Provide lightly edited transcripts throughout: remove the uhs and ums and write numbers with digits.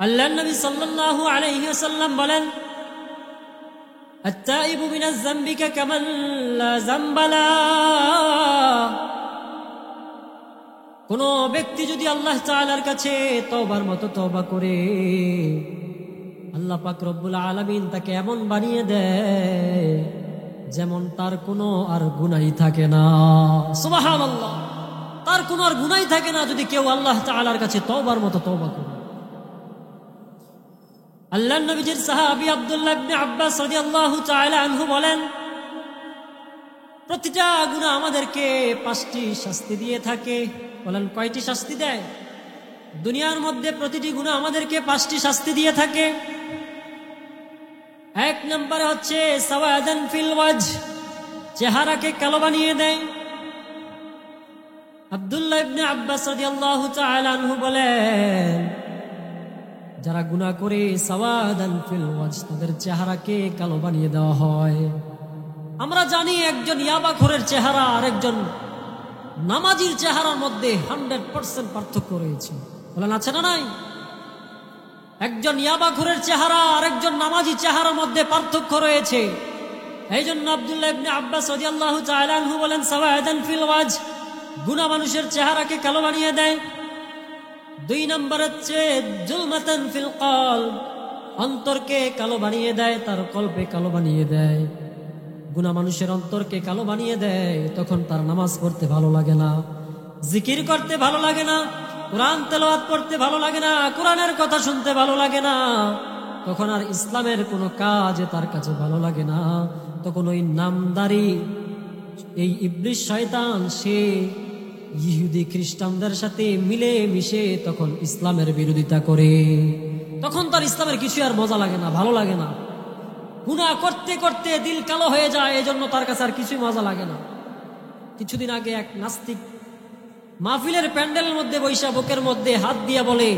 আল্লাহর নবী সাল্লাল্লাহু আলাইহি ওয়াসাল্লাম বলেন, আত-তাইবু মিনাজ যামবি কামান লা যামবা লা। কোন ব্যক্তি যদি আল্লাহ তাআলার কাছে তওবার মতো তওবা করে, আল্লাহ পাক রব্বুল আলামিন তাকে এমন বানিয়ে দেয় যেমন তার কোনো আর গুনাহই থাকে না। সুবহানাল্লাহ, তার কোনো আর গুনাহই থাকে না যদি কেউ আল্লাহ তাআলার কাছে তওবার মতো তওবা করে। আল্লাহর নবীজির সাহাবী আব্দুল্লাহ ইবনে আব্বাস রাদিয়াল্লাহু তাআলা আনহু বলেন, প্রতিটা গুনাহ আমাদেরকে 5টি শাস্তি দিয়ে থাকে। বলেন, কয়টি শাস্তি দেয়? দুনিয়ার মধ্যে প্রতিটি গুনাহ আমাদেরকে 5টি শাস্তি দিয়ে থাকে। 1 নম্বরে হচ্ছে সাওয়াদান ফিল ওয়াজ, চেহারাকে কালো বানিয়ে দেয়। আব্দুল্লাহ ইবনে আব্বাস রাদিয়াল্লাহু তাআলা আনহু বলেন, যারা গুনাহ করে সাওয়াদান ফিল ওয়াজ, তাদের চেহারাকে কালো বানিয়ে দেওয়া হয়। আমরা জানি একজন ইয়াবাখোরের চেহারা আর একজন নামাজির চেহারার মধ্যে 100% পার্থক্য রয়েছে। বলেন, আছে না নাই? একজন ইয়াবাখোরের চেহারা আর একজন নামাজি চেহারার মধ্যে পার্থক্য রয়েছে। এই জন্য আব্দুল্লাহ ইবনে আব্বাস রাদিয়াল্লাহু তাআলা আনহু বলেন, সাওয়াদান ফিল ওয়াজ, গুনাহ মানুষের চেহারাকে কালো বানিয়ে দেয়। 2 নম্বর হচ্ছে জুলমাতান ফিল কলব, অন্তরকে কালো বানিয়ে দেয়, তার কলবে কালো বানিয়ে দেয়। গুনাহ মানুষের অন্তরকে কালো বানিয়ে দেয়, তখন তার নামাজ পড়তে ভালো লাগে না, জিকির করতে ভালো লাগে না, কোরআন তেলাওয়াত করতে ভালো লাগে না, কোরআনের কথা শুনতে ভালো লাগে না, তখন আর ইসলামের কোনো কাজ তার কাছে ভালো লাগে না। তখন ওই নামদারি এই ইবলিস শয়তান সে ইহুদি খ্রিস্টানদের সাথে মিলে মিশে তখন ইসলামের বিরোধিতা করে। তখন তার ইসলামের কিছু আর মজা লাগে না, ভালো লাগে না। গুনাহ করতে করতে দিল কালো হয়ে যায়, এজন্য তার কাছে আর কিছুই মজা লাগে না। কিছুদিন আগে এক নাস্তিক মাহফিলের প্যান্ডেলের মধ্যে বৈশা বুকের মধ্যে হাত দিয়ে বলে,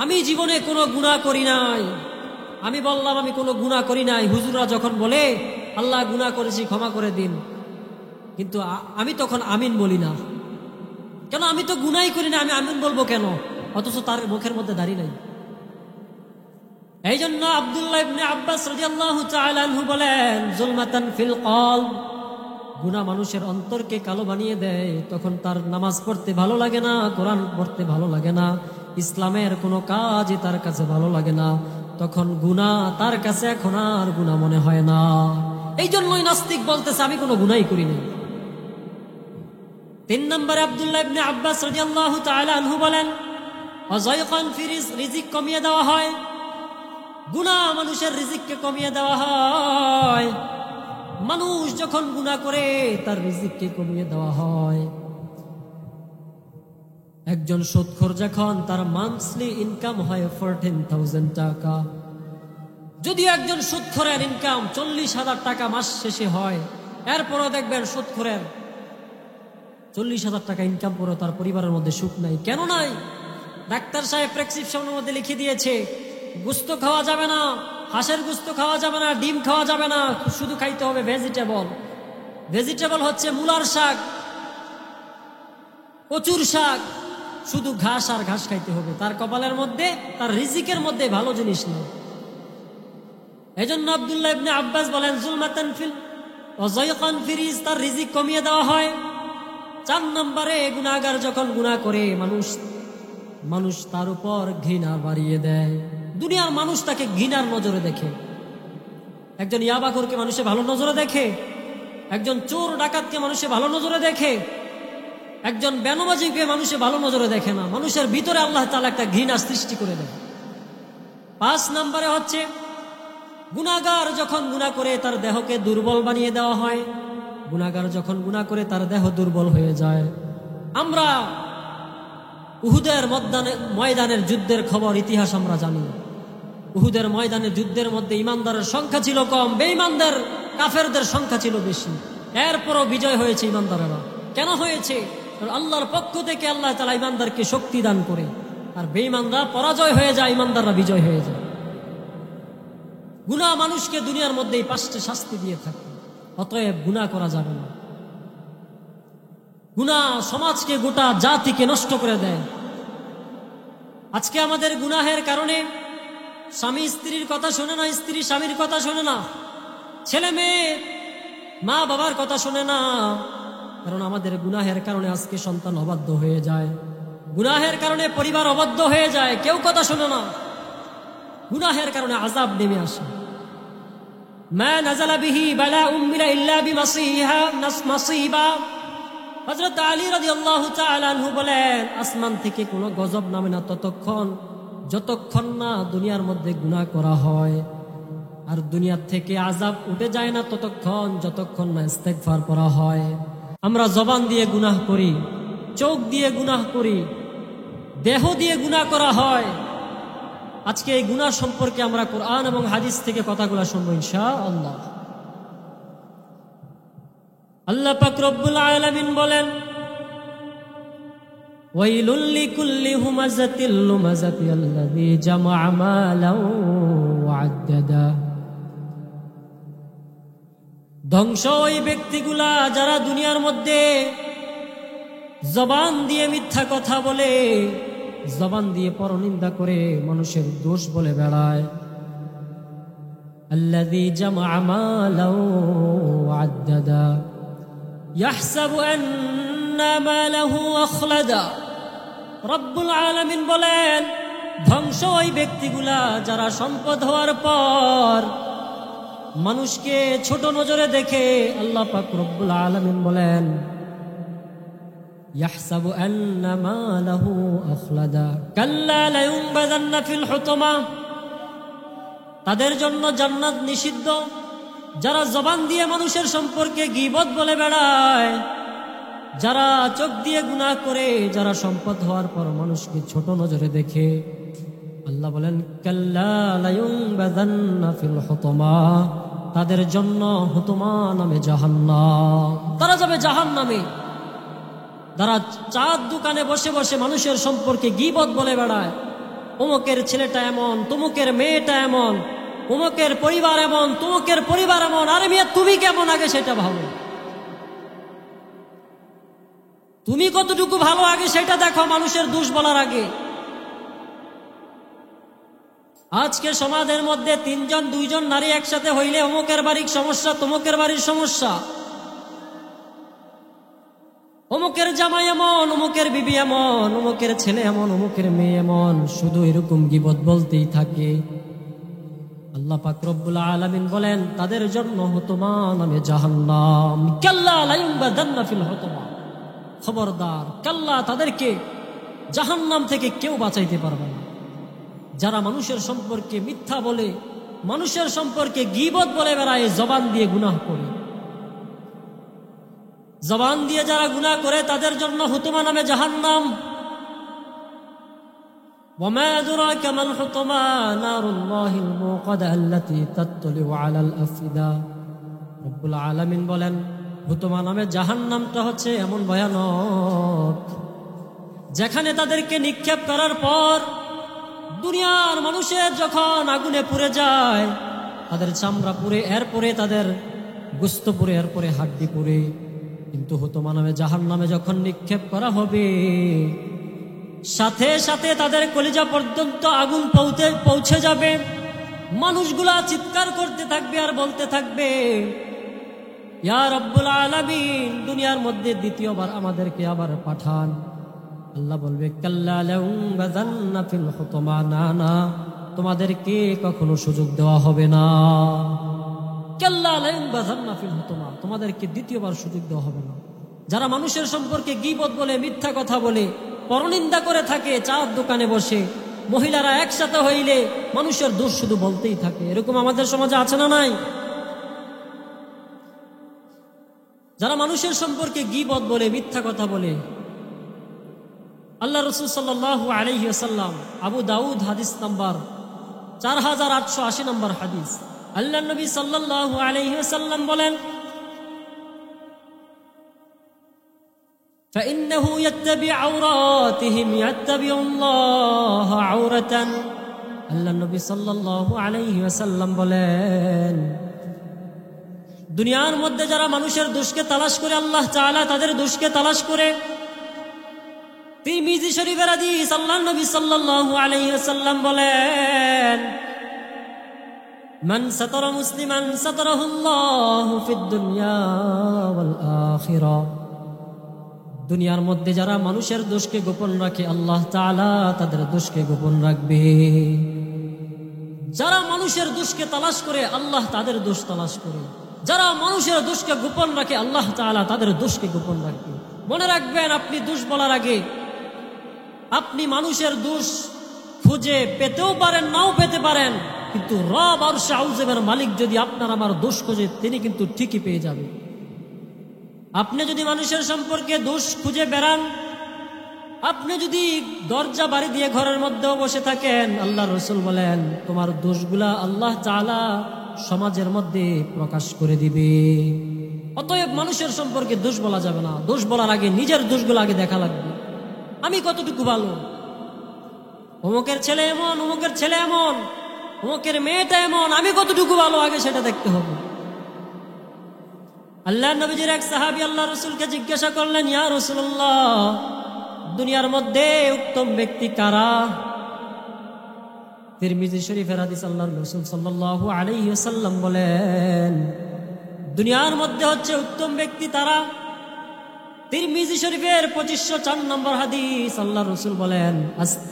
আমি জীবনে কোনো গুনাহ করি নাই। আমি বললাম, আমি কোনো গুনাহ করি নাই। হুজুররা যখন বলে আল্লাহ গুনাহ করেছি ক্ষমা করে দিন, কিন্তু আমি তখন আমিন বলি না। কেন? আমি তো গুনাহই করি না, আমি আমিন বলবো কেন? অথচ তার মুখের মধ্যে দাড়ি নাই। এই জন্য আব্দুল্লাহ ইবনে আব্বাস রাদিয়াল্লাহু তাআলা আনহু বলেন, জুলমাতান ফিল কলব, গুনাহ মানুষের অন্তরকে কালো বানিয়ে দেয়, তখন তার নামাজ পড়তে ভালো লাগে না, কোরআন পড়তে ভালো লাগে না, ইসলামের কোনো কাজই তার কাছে ভালো লাগে না। তখন গুনাহ তার কাছে এখন আর গুনাহ মনে হয় না। এই জন্যই নাস্তিক বলতেছে আমি কোনো গুনাহই করি নাই। 3 নম্বরে আব্দুল্লাহ ইবনে আব্বাস রাদিয়াল্লাহু তাআলা আনহু বলেন, ওয়াযায়কান ফি রিজিক, কমিয়ে দেওয়া হয়। গুনাহ মানুষের রিজিককে কমিয়ে দেওয়া হয়। মানুষ যখন গুনাহ করে তার রিজিককে কমিয়ে দেওয়া হয়। একজন সুদখোর যখন তার মান্থলি ইনকাম হয় 14,000 টাকা, যদি একজন সুদখোরের ইনকাম 40,000 টাকা মাস শেষে হয়, এরপরও দেখবেন সুদখোরের 40,000 টাকা ইনকাম করে তার পরিবারের মধ্যে সুখ নাই। কেন নাই? ডাক্তার সাহেব প্রেসক্রিপশনের মধ্যে লিখে দিয়েছে, গোশত খাওয়া যাবে না, হাঁসের গোশত খাওয়া যাবে না, ডিম খাওয়া যাবে না, শুধু খাইতে হবে ভেজিটেবল। ভেজিটেবল হচ্ছে মূলার শাক, কচুর শাক, শুধু ঘাস আর ঘাস খাইতে হবে। তার কপালের মধ্যে, তার রিজিকের মধ্যে ভালো জিনিস নেই। এজন্য আব্দুল্লাহ ইবনে আব্বাস বলেন, জুলমাতান ফিল ওয়াযায়কান ফি রিজক, তার রিজিক কমিয়ে দেওয়া হয়। 4 নম্বরে গুনাহগার যখন গুনাহ করে মানুষ তার উপর ঘৃণা বাড়িয়ে দেয়। দুনিয়ার মানুষ তাকে ঘৃণার নজরে দেখে। একজন ইয়াবাখোরকে মানুষে ভালো নজরে দেখে, একজন চোর ডাকাতকে মানুষে ভালো নজরে দেখে, একজন বেনমাজিকে মানুষে ভালো নজরে দেখে না। মানুষের ভিতরে আল্লাহ তাআলা একটা ঘৃণা সৃষ্টি করে দেয়। 5 নম্বরে হচ্ছে গুনাহগার যখন গুনাহ করে তার দেহকে দুর্বল বানিয়ে দেওয়া হয়। গুনাহগার যখন গুনাহ করে তার দেহ দুর্বল হয়ে যায়। আমরা উহুদের ময়দানের যুদ্ধের খবর, ইতিহাস আমরা জানি। উহুদের ময়দানের যুদ্ধের মধ্যে ইমানদারের সংখ্যা ছিল কম, বেঈমানদের কাফেরদের সংখ্যা ছিল বেশি। এরপরও বিজয় হয়েছে ইমানদারেরা। কেন হয়েছে? আল্লাহর পক্ষ থেকে আল্লাহ তাআলা ইমানদারকে শক্তি দান করে, আর বেঈমানরা পরাজয় হয়ে যায়, ইমানদাররা বিজয় হয়ে যায়। গুনাহ মানুষকে দুনিয়ার মধ্যে 5টি শাস্তি দিয়ে থাকে। অতএব গুনাহ করা যাবে না। গুনাহ সমাজকে, গোটা জাতিকে নষ্ট করে দেয়। আজকে আমাদের গুনাহের কারণে স্বামী স্ত্রীর কথা শোনে না, স্ত্রী স্বামীর কথা শোনে না, ছেলে মেয়ে মা বাবার কথা শোনে না। কারণ আমাদের গুনাহের কারণে আজকে সন্তান অবাধ্য হয়ে যায়, গুনাহের কারণে পরিবার অবাধ্য হয়ে যায়, কেউ কথা শোনে না। গুনাহের কারণে আযাব নেমে আসে। মা নাযালা বিহি বালাউম ইল্লা বিমাসিবা। হযরত আলী রাদিয়াল্লাহু তাআলা আনহু বলেন, আসমান থেকে কোনো গজব নামে না যতক্ষণ না দুনিয়ার মধ্যে গুনাহ করা হয়, আর দুনিয়ার থেকে আযাব উঠে যায় না যতক্ষণ না ইস্তেগফার করা হয়। আমরা জবান দিয়ে গুনাহ করি, চোখ দিয়ে গুনাহ করি, দেহ দিয়ে গুনাহ করা হয়। আজকে এই গুনাহ সম্পর্কে আমরা কোরআন এবং হাদিস থেকে কথাগুলো শুনবো ইনশাআল্লাহ। আল্লাহ পাক রব্বুল আলামিন বলেন, ওয়াইলুল লিকুল্লি হুমাযাতিল লুমাযাতি আল্লাযী জামাআ মালাও ওয়া আদ্দাদা। ধ্বংস ওই ব্যক্তিগুলা যারা দুনিয়ার মধ্যে জবান দিয়ে মিথ্যা কথা বলে, জবান দিয়ে পরনিন্দা করে, মানুষের দোষ বলে বেড়ায়। আল্লাযী জামাআ মালাও ওয়া আদ্দাদা ইয়াহসাবু আন্না মালাহু আখলাদা। রব্বুল আলামিন বলেন, ধ্বংস ওই ব্যক্তিগুলা যারা সম্পদ হওয়ার পর মানুষকে ছোট নজরে দেখে। আল্লাহ পাক রব্বুল আলামিন বলেন, ইয়াহসাবু আন্না মালাহু আখলাদা কাল্লা লায়ুনবাযান্না ফিল হুতমা। তাদের জন্য জান্নাত নিষিদ্ধ যারা জবান দিয়ে মানুষের সম্পর্কে গীবত বলে বেড়ায়, যারা চোখ দিয়ে গুনাহ করে, যারা সম্পদ হওয়ার পর মানুষকে ছোট নজরে দেখে। আল্লাহ বলেন, কাল্লা লায়ুনবাযান্না ফিল হুতমা। তাদের জন্য হুতমা নামে জাহান্নাম, তারা যাবে জাহান্নামে। যারা চাঁদ দোকানে বসে বসে মানুষের সম্পর্কে গীবত বলে বেড়ায়, অমুকের ছেলেটা এমন, তমুকের মেয়েটা এমন, অমুকের পরিবার এমন, তমুকের পরিবার এমন। আরে মিয়া, তুমি কেমন আগে সেটা ভাবো, তুমি কতটুকু ভালো আগে সেটা দেখো মানুষের দোষ বলার আগে। আজকে সমাজের মধ্যে 3জন 2জন নারী একসাথে হইলে অমুকের বাড়ির সমস্যা, তমুকের বাড়ির সমস্যা, অমুকের জামাই এমন, অমুকের বিবি এমন, অমুকের ছেলে এমন, অমুকের মেয়ে এমন, শুধু এরকম গীবত বলতেই থাকে। আল্লাহ পাক রব্বুল আলামিন বলেন, তাদের জন্য হুতমা নামে জাহান্নাম। কাল্লা লায়ুনবাযান্না ফিল হুতমা। খবরদার, কাল্লা, তাদেরকে জাহান্নাম থেকে কেউ বাঁচাইতে পারবে না। যারা মানুষের সম্পর্কে মিথ্যা বলে, মানুষের সম্পর্কে গীবত বলে বেড়ায়, জবান দিয়ে গুনাহ করে, জবান দিয়ে যারা গুনাহ করে তাদের জন্য হুতমা নামে জাহান্নাম। ওয়ামা আদরাকা মাল হুতমা নারুল্লাহিল মুকাদা আল্লাতী তাত্তালিউ আলাল আফিদা। রব্বুল আলামিন বলেন, হুতমা নামে জাহান্নামটা হচ্ছে এমন ভয়ানক, যেখানে তাদেরকে নিক্ষেপ করার পর দুনিয়ার মানুষের যখন আগুনে পুড়ে যায়, তাদের চামড়া পুড়ে, এরপরে তাদের গোশত পুড়ে, এরপরে হাড্ডি পুড়ে। কিন্তু হুতমা নামে জাহান্নামে যখন নিক্ষেপ করা হবে, সাথে সাথে তাদের কলিজা পর্যন্ত আগুন পৌঁছে যাবে। মানুষগুলা চিৎকার করতে থাকবে আর বলতে থাকবে, ইয়া রব্বুল আলামিন, দুনিয়ার মধ্যে দ্বিতীয়বার আমাদেরকে আবার পাঠান। আল্লাহ বলবে, কাল্লা লায়ুনবাযান্না ফিল হুতমা। না না, তোমাদেরকে কখনো সুযোগ দেওয়া হবে না। কাল্লা লায়ুনবাযান্না ফিল হুতমা, তোমাদেরকে দ্বিতীয়বার সুযোগ দেওয়া হবে না। যারা মানুষের সম্পর্কে গীবত বলে, মিথ্যা কথা বলে, পরনিন্দা করে থাকে, চার দোকানে বসে মহিলারা একসাথে হইলে মানুষের দোষ শুধু বলতেই থাকে, এরকম আমাদের সমাজে আছে না নাই? যারা মানুষের সম্পর্কে গীবত বলে, মিথ্যা কথা বলে। আল্লাহ রাসূল সাল্লাল্লাহু আলাইহি ওয়াসাল্লাম, আবু দাউদ হাদিস নাম্বার 4880 নম্বর হাদিস, আল্লাহ নবী সাল্লাল্লাহু আলাইহি ওয়াসাল্লাম বলেন, فإنه يتبع عوراتهم يتبع الله عورة। আল্লাহ নবী সাল্লাল্লাহু আলাইহি ওয়াসাল্লাম বলেন, দুনিয়ার মধ্যে যারা মানুষের দোষকে তালাশ করে, আল্লাহ তাআলা তাদের দোষকে তালাশ করে তিরমিজি শরীফের হাদিস, আল্লাহর নবী সাল্লাল্লাহু আলাইহি ওয়াসাল্লাম বলেন, মান সাতারা মুসলিমান সাতারাহুল্লাহু ফিদ দুনিয়া ওয়াল আখিরাহ। দুনিয়ার মধ্যে যারা মানুষের দোষকে গোপন রাখে, আল্লাহ তাআলা তাদের দোষকে গোপন রাখবে। যারা মানুষের দোষকে তালাশ করে, আল্লাহ তাদের দোষ তালাশ করে। যারা মানুষের দোষকে গোপন রাখে, আল্লাহ তাআলা তাদের দোষকে গোপন রাখবে। মনে রাখবেন, আপনি দোষ বলার আগে আপনি মানুষের দোষ খুঁজে পেতেও পারেন, নাও পেতে পারেন, কিন্তু রব আরশে আউযেবের মালিক যদি আপনার আমার দোষ খোঁজে, তিনি কিন্তু ঠিকই পেয়ে যাবে। আপনি যদি মানুষের সম্পর্কে দোষ খুঁজে বেড়ান, আপনি যদি দরজা বাড়ি দিয়ে ঘরের মধ্যেও বসে থাকেন, আল্লাহ রাসূল বলেন তোমার দোষগুলা আল্লাহ তাআলা সমাজের মধ্যে প্রকাশ করে দিবে। অতএব মানুষের সম্পর্কে দোষ বলা যাবে না। দোষ বলার আগে নিজের দোষগুলো আগে দেখা লাগবে। আমি কতটুকু ভালো, অমুকের ছেলে এমন, অমুকের ছেলে এমন, অমুকের মেয়েটা এমন, আমি কতটুকু ভালো, আগে সেটা দেখতে হবে। আল্লাহর নবীজির এক সাহাবী আল্লাহ রাসূলকে জিজ্ঞাসা করলেন, ইয়া রাসূলুল্লাহ, দুনিয়ার মধ্যে উত্তম ব্যক্তি কারা? তিরমিজি শরীফের হাদিস, আল্লাহর রাসূল সাল্লাল্লাহু আলাইহি ওয়াসাল্লাম বলেন, দুনিয়ার মধ্যে হচ্ছে উত্তম ব্যক্তি তারা। তিরমিজি শরীফের 2504 নম্বর হাদিস, আল্লাহর রাসূল বলেন,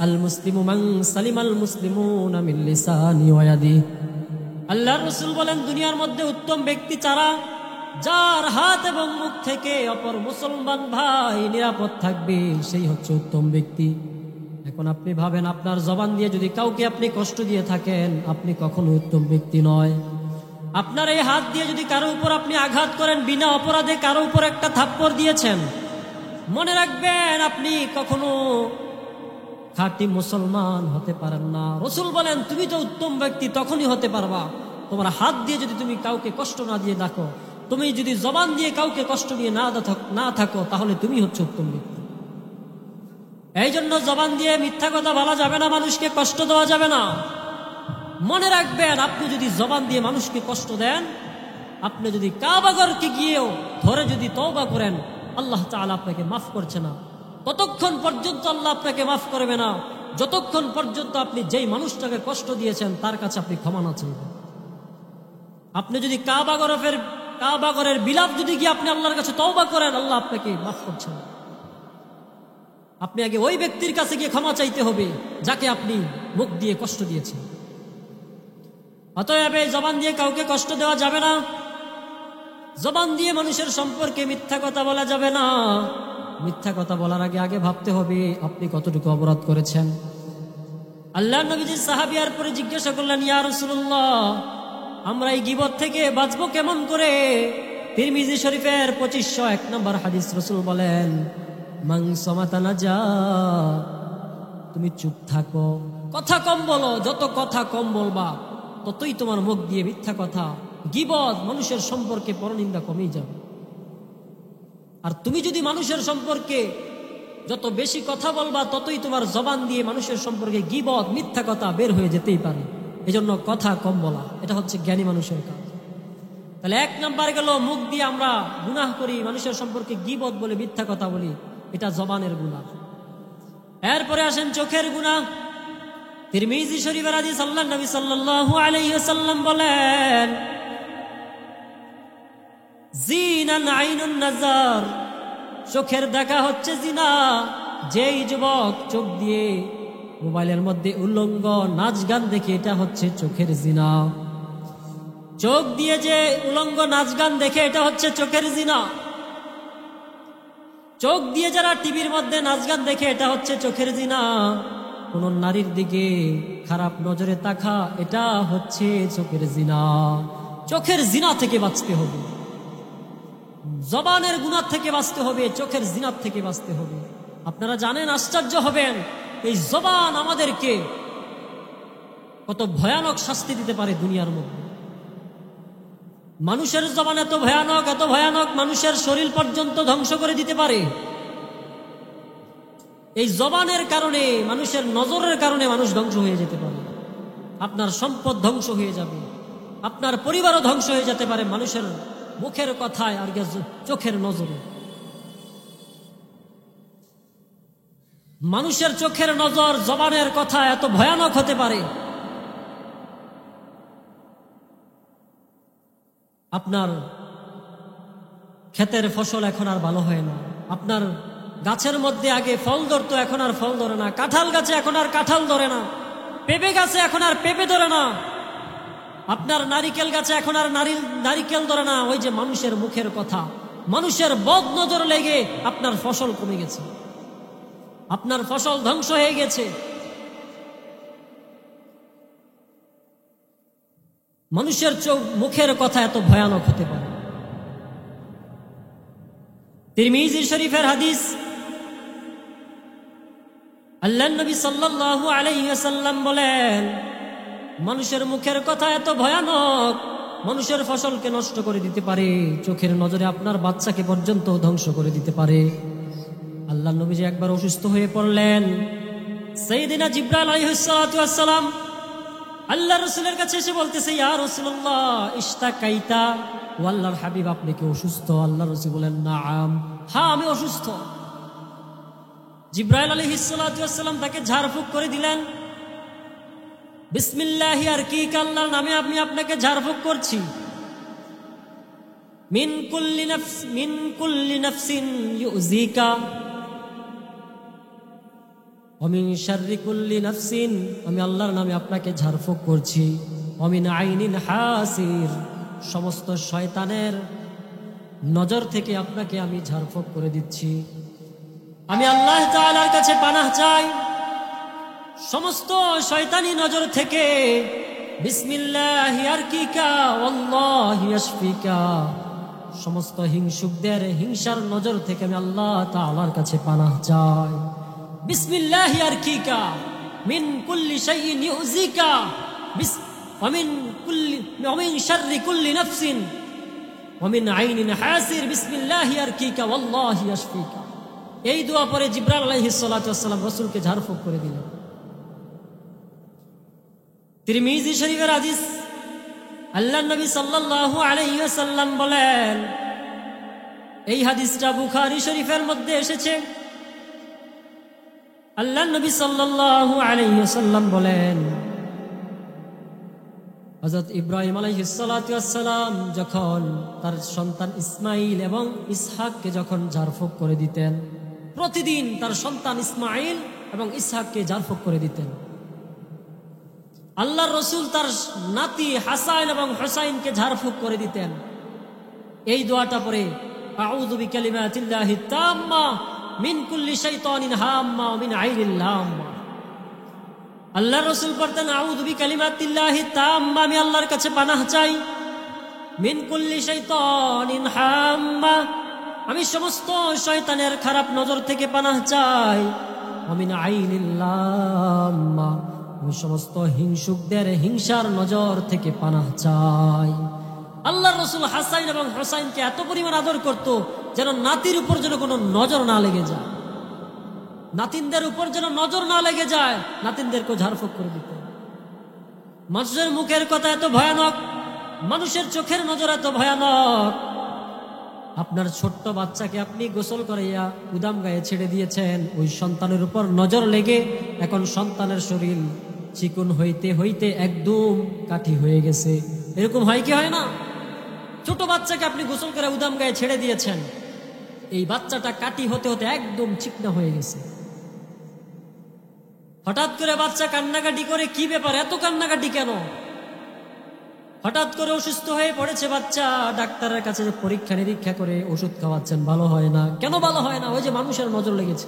আল মুসলিমু মান সালিমাল মুসলিমুনা মিন লিসানি ওয়া ইয়াদি। আল্লাহর রাসূল বলেন, দুনিয়ার মধ্যে উত্তম ব্যক্তি যারা, যার হাত এবং মুখ থেকে অপর মুসলমান ভাই নিরাপদ থাকবে, সেই হচ্ছে উত্তম ব্যক্তি। এখন আপনি ভাবেন, আপনার জবান দিয়ে যদি কাউকে আপনি কষ্ট দিয়ে থাকেন, আপনি কখনো উত্তম ব্যক্তি নয়। আপনার এই হাত দিয়ে যদি কারো উপর আপনি আঘাত করেন, বিনা অপরাধে কারো উপর একটা থাপ্পড় দিয়েছেন, মনে রাখবেন আপনি কখনো খাঁটি মুসলমান হতে পারেন না। রাসূল বলেন, তুমি তো উত্তম ব্যক্তি তখনই হতে পারবা তোমার হাত দিয়ে যদি তুমি কাউকে কষ্ট না দিয়ে থাকো, তুমি যদি জবান দিয়ে কাউকে কষ্ট দিয়ে না থাকো, তাহলে তুমি হচ্ছে উত্তম ব্যক্তি। এই জন্য জবান দিয়ে মিথ্যা কথা বলা যাবে না, মানুষকে কষ্ট দেওয়া যাবে না। মনে রাখবেন, আপনি যদি জবান দিয়ে মানুষকে কষ্ট দেন, আপনি যদি কাবাগরকে গিয়েও ধরে যদি তওবা করেন, আল্লাহ তাআলা আপনাকে মাফ করছে না। ততক্ষণ পর্যন্ত আল্লাহ আপনাকে মাফ করবে না যতক্ষণ পর্যন্ত আপনি যেই মানুষটাকে কষ্ট দিয়েছেন তার কাছে আপনি ক্ষমা না চাইবেন। আপনি যদি কাবাগরের বিলাপ যদি গিয়ে আপনি আল্লাহর কাছে তওবা করেন, আল্লাহ আপনাকে মাফ করছেন না। আপনি আগে ওই ব্যক্তির কাছে গিয়ে ক্ষমা চাইতে হবে যাকে আপনি মুখ দিয়ে কষ্ট দিয়েছেন। অতএব জবান দিয়ে কাউকে কষ্ট দেওয়া যাবে না। জবান দিয়ে মানুষের সম্পর্কে মিথ্যা কথা বলা যাবে না। মিথ্যা কথা বলার আগে ভাবতে হবে আপনি কতটুকু অপরাধ করেছেন। আল্লাহর নবীজি সাহাবী আর পরে জিজ্ঞাসা করলেন, ইয়া রাসূলুল্লাহ, আমরা এই গীবত থেকে বাঁচবো কেমন করে? তিরমিজি শরীফের 2501 নম্বর হাদিস, রাসূল বলেন, মান সামাতা নাজা, তুমি চুপ থাকো, কথা কম বলো। যত কথা কম বলবা ততই তোমার মুখ দিয়ে মিথ্যা কথা, গীবত, মানুষের সম্পর্কে পরনিন্দা কমেই যাবে। আর তুমি যদি মানুষের সম্পর্কে যত বেশি কথা বলবা, ততই তোমার জবান দিয়ে মানুষের সম্পর্কে গীবত, মিথ্যা কথা বের হয়ে যেতেই পারে। এজন্য কথা কম বলা, এটা হচ্ছে জ্ঞানী মানুষের কাজ। তাহলে 1 নাম্বার গেল, মুখ দিয়ে আমরা গুনাহ করি, মানুষের সম্পর্কে গীবত বলে মিথ্যা কথা বলি, এটা জবানের গুনাহ। এরপরে আসেন চোখের গুনাহ। তিরমিজি শরীফের হাদিস, আল্লাহর নবী সাল্লাল্লাহু আলাইহি ওয়াসাল্লাম বলেন, জিনান আইনুন নাজার, চোখের দেখা হচ্ছে জিনা। যেই যুবক চোখ দিয়ে মোবাইলের মধ্যে উলঙ্গ নাচ গান দেখে, এটা হচ্ছে চোখের জিনা। চোখ দিয়ে যে উলঙ্গ নাচ গান দেখে, এটা হচ্ছে চোখের জিনা। চোখ দিয়ে যারা টিভির মধ্যে নাচ গান দেখে, এটা হচ্ছে চোখের জিনা। কোন নারীর দিকে খারাপ নজরে তাকা, এটা হচ্ছে চোখের জিনা। চোখের জিনা থেকে বাঁচতে হবে, জবানের গুনাহ থেকে বাঁচতে হবে, চোখের জিনার থেকে বাঁচতে হবে। আপনারা জানেন, আশ্চর্য হবেন, এই জবান আমাদেরকে কত ভয়ানক শাস্তি দিতে পারে দুনিয়ার মধ্যে। মানুষের জবান এত ভয়ানক, মানুষের শরীর পর্যন্ত ধ্বংস করে দিতে পারে। এই জবানের কারণে, মানুষের নজরের কারণে মানুষ ধ্বংস হয়ে যেতে পারে। আপনার সম্পদ ধ্বংস হয়ে যাবে, আপনার পরিবারও ধ্বংস হয়ে যেতে পারে মানুষের মুখের কথায় আর চোখের নজরে। মানুষের চোখের নজর, জবানের কথা এত ভয়ানক হতে পারে। আপনার ক্ষেতের ফসল এখন আর ভালো হয় না, আপনার গাছের মধ্যে আগে ফল ধরতো এখন আর ফল ধরে না, কাঁঠাল গাছে এখন আর কাঁঠাল ধরে না, পেঁপে গাছে এখন আর পেঁপে ধরে না, আপনার নারিকেল গাছে এখন আর নারিকেল ধরে না। ওই যে মানুষের মুখের কথা, মানুষের বদ নজর লেগে আপনার ফসল কমে গেছে, আপনার ফসল ধ্বংস হয়ে গেছে। মানুষের মুখের কথা এত ভয়ানক হতে পারে। তিরমিজি শরীফের হাদিস, আল্লাহর নবী সাল্লাল্লাহু আলাইহি ওয়াসাল্লাম বলেন, মানুষের মুখের কথা এত ভয়ানক, মানুষের ফসলকে নষ্ট করে দিতে পারে, চোখের নজরে আপনার বাচ্চাকে পর্যন্ত ধ্বংস করে দিতে পারে। আল্লাহর নবী একবার অসুস্থ হয়ে পড়লেন। সাইয়েদিনা জিবরাইল আলাইহিস সালাতু ওয়াস সালাম আল্লাহর রাসূলের কাছে এসে বলতেছে, ইয়া রাসূলুল্লাহ ইশতাকাইতা, ও আল্লাহর হাবিব আপনি কি অসুস্থ? আল্লাহর রাসূল বলেন, নাআম, হ্যাঁ আমি অসুস্থ। জিবরাইল আলাইহিস সালাতু ওয়াস সালাম তাকে ঝাড়ফুঁক করে দিলেন। বিসমিল্লাহি আরকিকা, আল্লাহর নামে আমি আপনাকে ঝাড়ফুঁক করছি। মিন কুল্লি নাফসিন ইউযিকা ওয়া মিন শাররি কুল্লি নাফসিন, আমি আল্লাহর নামে আপনাকে ঝাড়ফুঁক করছি। ওয়া মিন আইনিন হাসির, সমস্ত শয়তানের নজর থেকে আপনাকে আমি ঝাড়ফুঁক করে দিচ্ছি। আমি আল্লাহ তাআলার কাছে পানাহ চাই সমস্ত শয়তানি নজর থেকে। বিসমিল্লাহি আরকিকা ওয়াল্লাহি ইয়াশফিকা, সমস্ত হিংসুকদের হিংসার নজর থেকে আমি আল্লাহ তাআলার কাছে পানাহ চাই। বিসমিল্লাহি আরকিকা মিন কুল্লি শাইইন ইউযিকা ওয়া মিন শাররি কুল্লি নাফসিন ওয়া মিন আইনিন হাসির, বিসমিল্লাহি আরকিকা ওয়াল্লাহি ইয়াশফিকা। এই দোয়া পরে জিবরাইল আলাইহিস সালাতু ওয়াস সালাম রাসূলকে ঝাড়ফুঁক করে দিলেন। তিরমিজি শরীফের হাদিস, আল্লাহর নবী সাল্লাল্লাহু আলাইহি ওয়াসাল্লাম বলেন, এই হাদিসটা বুখারী শরীফের মধ্যে এসেছে। আল্লাহর নবী সাল্লাল্লাহু আলাইহি ওয়াসাল্লাম বলেন, হযরত ইব্রাহিম আলাইহিস সালাতু ওয়াস সালাম যখন তার সন্তান ইসমাইল এবং ইসহাককে যখন ঝাড়ফুঁক করে দিতেন, প্রতিদিন তার সন্তান ইসমাইল এবং ইসহাককে ঝাড়ফুঁক করে দিতেন। আল্লাহর রাসূল তার নাতি হাসান এবং হুসাইনকে ঝাড়ফুঁক করে দিতেন। এই দোয়াটা পড়ে, আউযু বিকালিমাতিল্লাহি তাম্মা মিন কুল্লি শাইতানিন হাম্মা ওয়া মিন আইনিল লাম্মা। আল্লাহর রাসূল পড়তেন, আউযু বিকালিমাতিল্লাহি তাম্মা, আমি আল্লাহর কাছে পানাহ চাই, মিন কুল্লি শাইতানিন হাম্মা, আমি সমস্ত শয়তানের খারাপ নজর থেকে পানাহ চাই, ওয়া মিন আইনিল লাম্মা, আমি সমস্ত হিংসুকদের হিংসার নজর থেকে পানাহ চাই। আল্লাহর রাসূল হাসান এবং হুসাইনকে এত পরিমাণ আদর করত যেন নাতির উপর যেন কোনো নজর না লেগে যায়, নাতিনদের উপর যেন নজর না লেগে যায়, নাতিনদেরকে ঝাড়ফুঁক করে দিত। মানুষের মুখের কথা এত ভয়ানক, মানুষের চোখের নজর এত ভয়ানক। আপনার ছোট্ট বাচ্চাকে আপনি গোসল করাইয়া উদাম গায়ে ছেড়ে দিয়েছেন, ওই সন্তানের উপর নজর লেগে এখন সন্তানের শরীর চিকন হইতে হইতে একদম কাঠি হয়ে গেছে। এরকম হয় কি হয় না? ছোট বাচ্চাকে আপনি গোসল করে উদাম গায়ে ছেড়ে দিয়েছেন, এই বাচ্চাটা কাঠি হতে হতে একদম চিকনা হয়ে গেছে। হঠাৎ করে বাচ্চা কান্নাকাটি করে, কি ব্যাপার, এত কান্নাকাটি কেন? হঠাৎ করে অসুস্থ হয়ে পড়েছে বাচ্চা, ডাক্তারের কাছে পরীক্ষা নিরীক্ষা করে ওষুধ খাওয়াচ্ছেন, ভালো হয় না। কেন ভালো হয় না? ওই যে মানুষের নজর লেগেছে।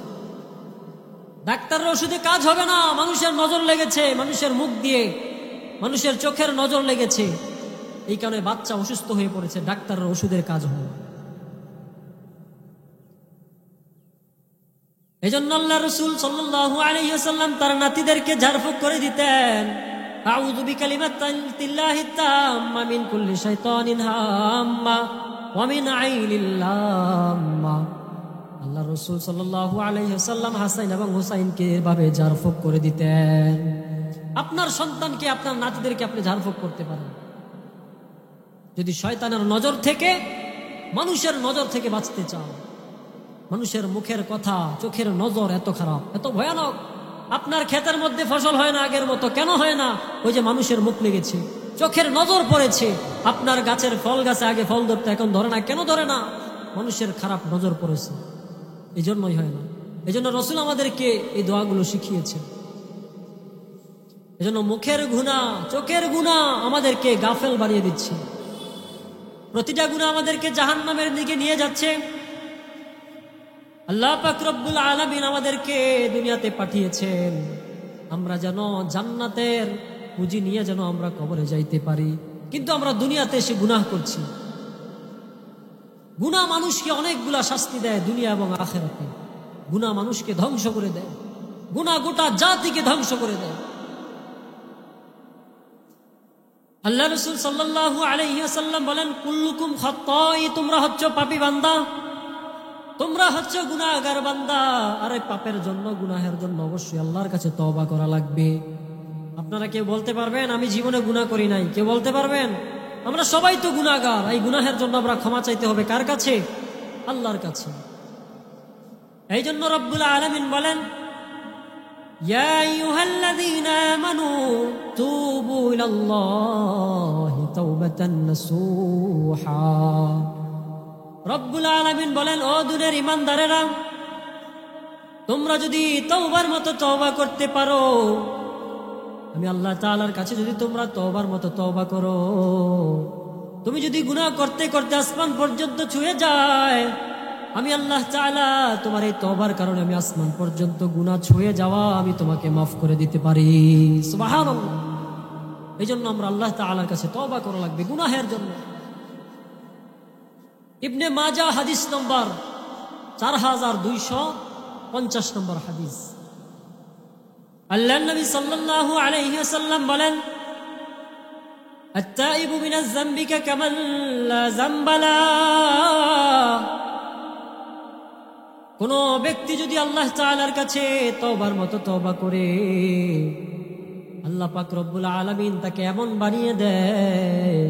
ডাক্তারের ওষুধে কাজ হবে না, মানুষের নজর লেগেছে, মানুষের মুখ দিয়ে মানুষের চোখের নজর লেগেছে। এই কারণে বাচ্চা অসুস্থ হয়ে পড়েছে, ডাক্তারের ওষুধের কাজ হয় না। এই জন্য আল্লাহ রাসূল সাল্লাল্লাহু আলাইহি ওয়াসাল্লাম তার নাতিদেরকে ঝাড়ফুঁক করে দিতেন, আউযু বিকালিমাতিল্লাহি তাম্মা মিন কুল্লি শাইতানিন হাম্মা ওয়া মিন আইনিল লাম্মা। আল্লাহ রাসূল সাল্লাল্লাহু আলাইহি ওয়াসাল্লাম হাসান এবং হুসাইনকে এভাবে ঝাড়ফুঁক করে দিতেন। আপনার সন্তানকে, আপনার নাতিদেরকে আপনি ঝাড়ফুঁক করতে পারেন যদি শয়তানের নজর থেকে, মানুষের নজর থেকে বাঁচতে চাও। মানুষের মুখের কথা, চোখের নজর এত খারাপ, এত ভয়ানক। আপনার ক্ষেতের মধ্যে ফসল হয় না আগের মতো, কেন হয় না? ওই যে মানুষের মুখ লেগেছে, চোখের নজর পড়েছে। আপনার গাছের ফল গাছে আগে ফল ধরতে, এখন ধরে না। কেন ধরে না? মানুষের খারাপ নজর পড়েছে, এই জন্যই হয় না। এই জন্য রসুল আমাদেরকে এই দোয়াগুলো শিখিয়েছেন। এজন্য মুখের গুনাহ, চোখের গুনাহ আমাদেরকে গাফেল বানিয়ে দিচ্ছে। প্রতিটা গুনাহ আমাদেরকে জাহান্নামের দিকে নিয়ে যাচ্ছে। আল্লাহ পাক রব্বুল আলামিন আমাদেরকে দুনিয়াতে পাঠিয়েছেন আমরা যেন জান্নাতের পুঁজি নিয়ে যেন আমরা কবরে যাইতে পারি, কিন্তু আমরা দুনিয়াতে এসে গুনাহ করছি। গুনাহ মানুষকে অনেকগুলা শাস্তি দেয় দুনিয়া এবং আখিরাতে। গুনাহ মানুষকে ধ্বংস করে দেয়, গুনাহ গোটা জাতিকে ধ্বংস করে দেয়। আল্লাহ রাসূল সাল্লাল্লাহু আলাইহি ওয়াসাল্লাম বলেন, কুল্লুকুম খাত্তাই, তোমরা হচ্ছ পাপী বান্দা, তোমরা হচ্ছে গুনাহগার বান্দা। আর এই পাপের জন্য, গুনাহের জন্য অবশ্যই আল্লাহর কাছে তওবা করা লাগবে। আপনারা কেউ বলতে পারবেন আমি জীবনে গুনাহ করি নাই? কেউ বলতে পারবেন? আমরা সবাই তো গুনাহগার। এই গুনাহের জন্য আমরা ক্ষমা চাইতে হবে কার কাছে? আল্লাহর কাছে। এই জন্য রব্বুল আলামিন বলেন, ইয়া আইয়ুহাল্লাযীনা আমানু তুবু ইলাল্লাহি তাওবাতান নাসুহা। রব্বুল আলামিন বলেন, ও দুনিয়ার ঈমানদারেরা, তোমরা যদি তওবার মতো তওবা করতে পারো, আমি আল্লাহ তাআলার কাছে যদি তোমরা তওবার মতো তওবা করো, তুমি যদি গুনাহ করতে করতে আসমান পর্যন্ত ছুঁয়ে যায়, আমি আল্লাহ তাআলা তোমার এই তওবার কারণে আমি আসমান পর্যন্ত গুনাহ ছুঁয়ে যাওয়া আমি তোমাকে মাফ করে দিতে পারি। সুবহানাল্লাহ। এই জন্য আমরা আল্লাহ তাআলার কাছে তওবা করা লাগবে গুনাহের জন্য। ইবনে মাজাহ হাদিস নম্বর 4250 নম্বর হাদিস। আল্লাহর নবী সাল্লাল্লাহু আলাইহি ওয়াসাল্লাম বলেন, আত-তাইবু মিনাজ যামবি কামান লা যামবা লা। কোন ব্যক্তি যদি আল্লাহ তাআলার কাছে তওবার মতো তওবা করে, আল্লাহ পাক রব্বুল আলামিন তাকে এমন বানিয়ে দেয়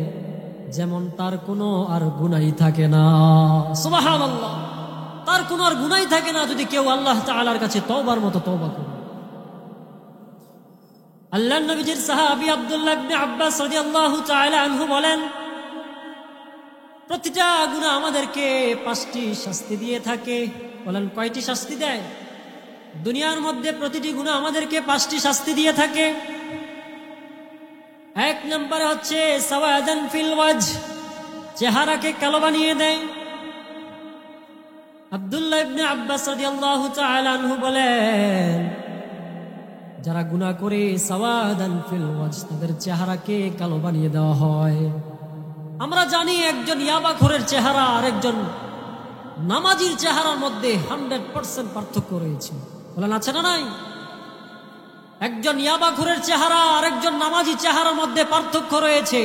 যেমন তার কোনো আর গুনাহ থাকে না। সুবহানাল্লাহ। তার কোনো আর গুনাহ থাকে না যদি কেউ আল্লাহ তাআলার কাছে তওবার মতো তওবা করে। আল্লাহর নবীজির সাহাবী আব্দুল্লাহ ইবনে আব্বাস রাদিয়াল্লাহু তাআলা আনহু বলেন, প্রতিটা গুনাহ আমাদেরকে 5টি শাস্তি দিয়ে থাকে। বলেন কয়টি শাস্তি দেয়? দুনিয়ার মধ্যে প্রতিটি গুনাহ আমাদেরকে 5টি শাস্তি দিয়ে থাকে। এক নম্বরে হচ্ছে সাওয়াদান ফিল ওয়াজ, চেহারাকে কালো বানিয়ে দেয়। আব্দুল্লাহ ইবনে আব্বাস রাদিয়াল্লাহু তাআলা আনহু বলেন, যারা গুনাহ করে সাওয়াদান ফিল ওয়াজ, তাদের চেহারাকে কালো বানিয়ে দেওয়া হয়। আমরা জানি একজন ইয়াবাখোরের চেহারা আর একজন নামাজির চেহারার মধ্যে 100% পার্থক্য রয়েছে। বলেন আছে না নাই? একজন ইয়াবাখোরের চেহারা আর একজন নামাজি চেহারার মধ্যে পার্থক্য রয়েছে।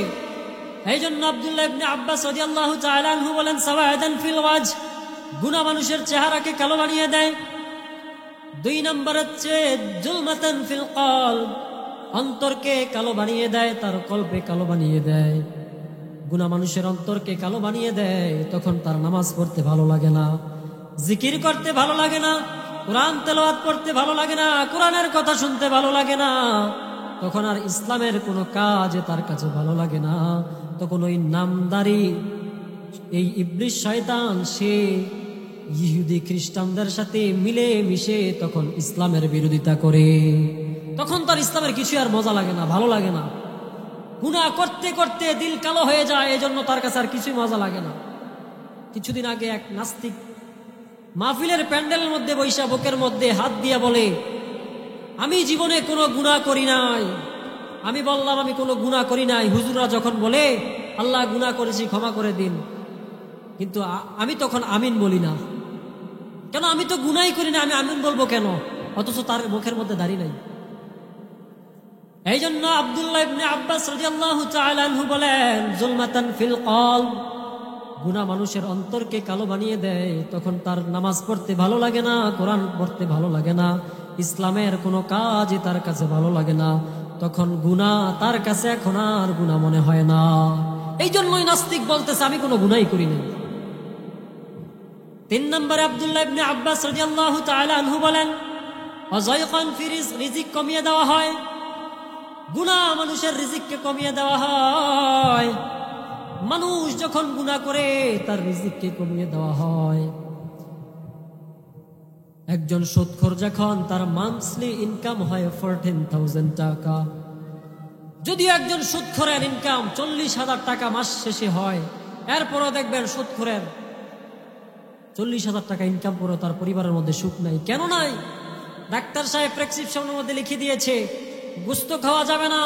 এই জন্য আব্দুল্লাহ ইবনে আব্বাস রাদিয়াল্লাহু তাআলা আনহু বলেন, সাওয়াদান ফিল ওয়াজ, গুনাহ মানুষের চেহারাকে কালো বানিয়ে দেয়। 2 নম্বর হচ্ছে জুলমাতান ফিল কলব, অন্তরকে কালো বানিয়ে দেয়, তার কলবে কালো বানিয়ে দেয়। গুনাহ মানুষের অন্তরকে কালো বানিয়ে দেয়, তখন তার নামাজ পড়তে ভালো লাগে না, জিকির করতে ভালো লাগে না, কোরআন তেলাওয়াত করতে ভালো লাগে না, কোরআনের কথা শুনতে ভালো লাগে না। তখন আর ইসলামের কোনো কাজ তার কাছে ভালো লাগে না। তখন ওই নামদারি এই ইবলিস শয়তান সে ইহুদি খ্রিস্টানদের সাথে মিলে মিশে তখন ইসলামের বিরোধিতা করে। তখন তার ইসলামের কিছু আর মজা লাগে না, ভালো লাগে না। গুনাহ করতে করতে দিল কালো হয়ে যায়, এজন্য তার কাছে আর কিছুই মজা লাগে না। কিছুদিন আগে এক নাস্তিক মাহফিলের প্যান্ডেলের মধ্যে বৈশা বুকের মধ্যে হাত দিয়ে বলে, আমি জীবনে কোনো গুনাহ করি নাই। আমি বললাম আমি কোনো গুনাহ করি নাই। হুজুররা যখন বলে আল্লাহ গুনাহ করেছি ক্ষমা করে দিন, কিন্তু আমি তখন আমিন বলি না। কেন? আমি তো গুনাহই করি না, আমি আমিন বলবো কেন? অথচ তার মুখের মধ্যে দাড়ি নাই। এই জন্য আব্দুল্লাহ ইবনে আব্বাস রাদিয়াল্লাহু তাআলা আনহু বলেন, জুলমাতান ফিল কলব, গুনাহ মানুষের অন্তরকে কালো বানিয়ে দেয়। তখন তার নামাজ পড়তে ভালো লাগে না, কোরআন পড়তে ভালো লাগে না, ইসলামের কোনো কাজই তার কাছে ভালো লাগে না। তখন গুনাহ তার কাছে এখন আর গুনাহ মনে হয় না। এই জন্যই নাস্তিক বলতেছে আমি কোনো গুনাহই করি না। তিন নম্বরে আব্দুল্লাহ ইবনে আব্বাস রাদিয়াল্লাহু তাআলা আনহু বলেন, ওয়াযায়কান ফি রিজিক কমিয়ে দেওয়া হয়, গুনাহ মানুষের রিজিককে কমিয়ে দেওয়া হয়। মানুষ যখন গুনাহ করে তার রিজিককে কমিয়ে দেওয়া হয়। একজন সুদখোর যখন তার মান্থলি ইনকাম হয় 14,000 টাকা, যদি একজন সুদখোরের ইনকাম 40,000 টাকা মাস শেষে হয়, এরপরও দেখবেন সুদখোরের 40,000 টাকা ইনকাম করে তার পরিবারের মধ্যে সুখ নাই। কেন নাই? ডাক্তার সাহেব প্রেসক্রিপশনের মধ্যে লিখে দিয়েছে গোশত খাওয়া যাবে না,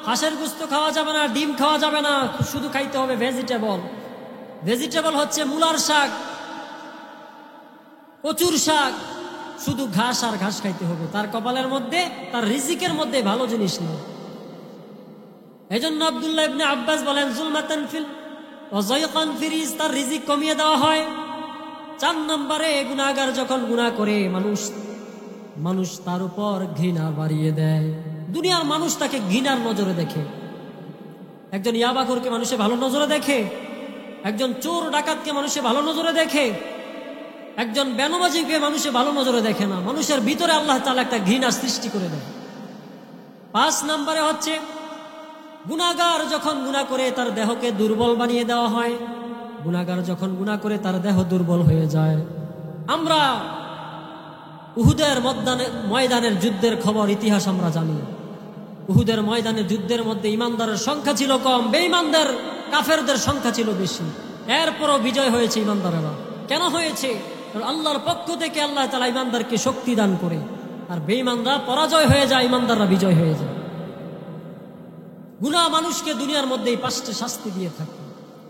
হাঁসের গোশত খাওয়া যাবে না, ডিম খাওয়া যাবে না, শুধু খাইতে হবে ভেজিটেবল। ভেজিটেবল হচ্ছে মূলার শাক, কচুর শাক, শুধু ঘাস আর ঘাস খাইতে হবে। তার কপালের মধ্যে, তার রিজিকের মধ্যে ভালো জিনিস নেই। এই জন্য আব্দুল্লাহ ইবনে আব্বাস বলেন, যুলমাতান ফিল ওয়াযায়কান ফি রিজ, তার রিজিক কমিয়ে দেওয়া হয়। 4 নম্বরে গুনাহগার যখন গুনাহ করে মানুষ তার উপর ঘৃণা বাড়িয়ে দেয়। দুনিয়ার মানুষ তাকে ঘৃণার নজরে দেখে। একজন ইয়াবাখোরকে মানুষে ভালো নজরে দেখে, একজন চোর ডাকাতকে মানুষে ভালো নজরে দেখে, একজন বেনমাজিকে মানুষে ভালো নজরে দেখে না। মানুষের ভিতরে আল্লাহ তাআলা একটা ঘৃণা সৃষ্টি করে দেয়। 5 নম্বরে হচ্ছে গুনাহগার যখন গুনাহ করে তার দেহকে দুর্বল বানিয়ে দেওয়া হয়। গুনাহগার যখন গুনাহ করে তার দেহ দুর্বল হয়ে যায়। আমরা উহুদের ময়দানের যুদ্ধের খবর, ইতিহাস আমরা জানি। উহুদের ময়দানের যুদ্ধের মধ্যে ইমানদারের সংখ্যা ছিল কম, বেঈমানদের কাফেরদের সংখ্যা ছিল বেশি। এরপরও বিজয় হয়েছে ইমানদারেরা। কেন হয়েছে? আল্লাহর পক্ষ থেকে আল্লাহ তাআলা ইমানদারকে শক্তি দান করে, আর বেঈমানরা পরাজয় হয়ে যায়, ইমানদাররা বিজয় হয়ে যায়। গুনাহ মানুষকে দুনিয়ার মধ্যে 5টি শাস্তি দিয়ে থাকে।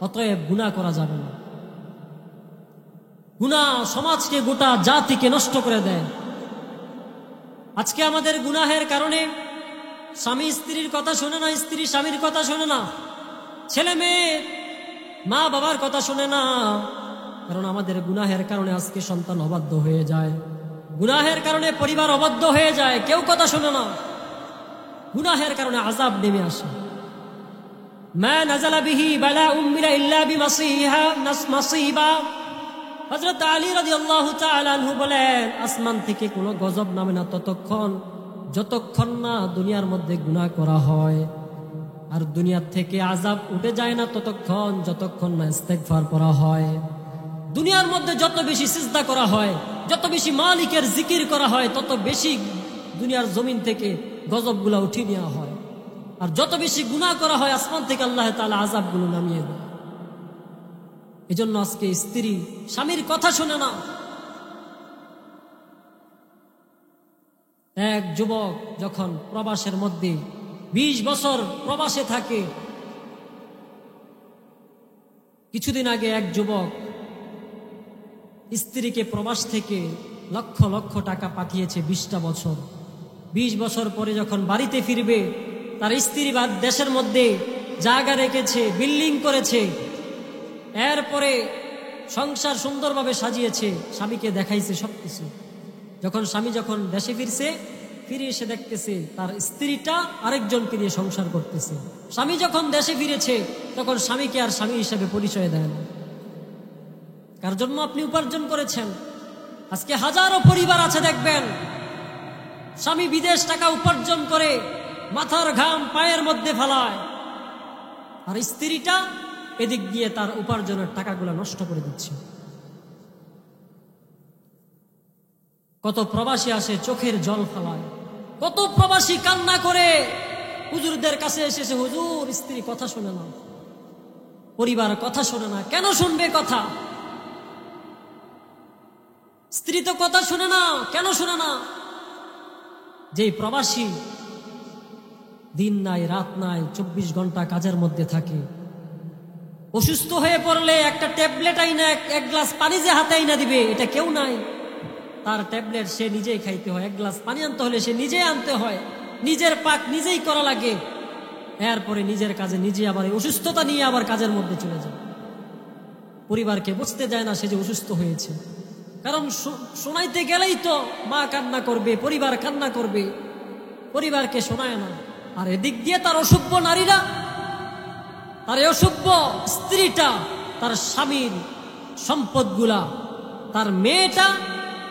অতএব গুনাহ করা যাবে না। গুনাহ সমাজকে, গোটা জাতিকে নষ্ট করে দেয়। আজকে আমাদের গুনাহের কারণে স্বামী স্ত্রীর কথা শোনে না, স্ত্রী স্বামীর কথা শোনে না, ছেলে মেয়ে মা বাবার কথা শোনে না। কারণ আমাদের গুনাহের কারণে আজকে সন্তান অবাধ্য হয়ে যায়, গুনাহের কারণে পরিবার অবাধ্য হয়ে যায়, কেউ কথা শোনে না। গুনাহের কারণে আযাব নেমে আসে। মা নাযালা বিহি বালাউম ইল্লা বিমাসিবা। হযরত আলী রাদিয়াল্লাহু তাআলা আনহু বলেন, আসমান থেকে কোনো গজব নামে না যতক্ষণ না দুনিয়ার মধ্যে গুনাহ করা হয়। আর দুনিয়ার থেকে আযাব উঠে যায় না যতক্ষণ না ইস্তেগফার করা হয়। দুনিয়ার মধ্যে যত বেশি সিজদা করা হয়, যত বেশি মালিকের জিকির করা হয়, তত বেশি দুনিয়ার জমিন থেকে গজবগুলো উঠিয়ে নেওয়া হয়। আর যত বেশি গুনাহ করা হয়, আসমান থেকে আল্লাহ তাআলা আযাবগুলো নামিয়ে দেয়। এজন্য আজকে স্ত্রী স্বামীর কথা শোনে না। এক যুবক যখন প্রবাসের মধ্যে 20 বছর প্রবাসে থাকে, কিছুদিন আগে এক যুবক স্ত্রীকে প্রবাস থেকে লক্ষ লক্ষ টাকা পাঠিয়েছে 20টা বছর। 20 বছর পরে যখন বাড়িতে ফিরবে, তার স্ত্রী দেশের মধ্যে জায়গা রেখেছে, বিল্ডিং করেছে, এরপরে সংসার সুন্দরভাবে সাজিয়েছে, স্বামীকে দেখাইছে সবকিছু। স্বামী যখন দেশে ফিরে এসে দেখতেছে তার স্ত্রীটা আরেকজনকে দিয়ে সংসার করতেছে। স্বামী যখন দেশে ফিরেছে তখন স্বামীকে আর স্বামী হিসেবে পরিচয় দেয় না। কার জন্য আপনি উপার্জন করেছেন? আজকে হাজারো পরিবার আছে, দেখবেন স্বামী বিদেশ টাকা উপার্জন করে মাথার ঘাম পায়ের মধ্যে ফেলায়, আর স্ত্রীটা এদিক দিয়ে তার উপার্জনের টাকাগুলো নষ্ট করে দিচ্ছে। কত প্রবাসী আসে চোখের জল ফেলায়, কত প্রবাসী কান্না করে হুজুরদের কাছে এসেছে, হুজুর স্ত্রী কথা শোনে না, পরিবার কথা শোনে না। কেন শুনবে কথা? স্ত্রী তো কথা শোনে না, কেন শোনে না? যেই প্রবাসী দিন নাই রাত নাই 24 ঘন্টা কাজের মধ্যে থাকে, অসুস্থ হয়ে পড়লে একটা ট্যাবলেট আইনা, এক গ্লাস পানি যে হাতে আইনা দিবে, এটা কেউ নাই। তার ট্যাবলেট সে নিজেই খাইতে হয়, এক গ্লাস পানি আনতে হলে সে নিজেই আনতে হয়, নিজের পাক নিজেই করা লাগে। এরপরে নিজের কাজে নিজে আবার অসুস্থতা নিয়ে আবার কাজের মধ্যে চলে যায়। পরিবারকে বুঝতে যায় না সে যে অসুস্থ হয়েছে। কারণ শোনাইতে গেলেই তো মা কান্না করবে, পরিবার কান্না করবে, পরিবারকে শোনায় না। আর এদিক দিয়ে তার অসভ্য নারীরা, তার অসভ্য স্ত্রীটা তার স্বামীর সম্পদগুলা, তার মেয়েটা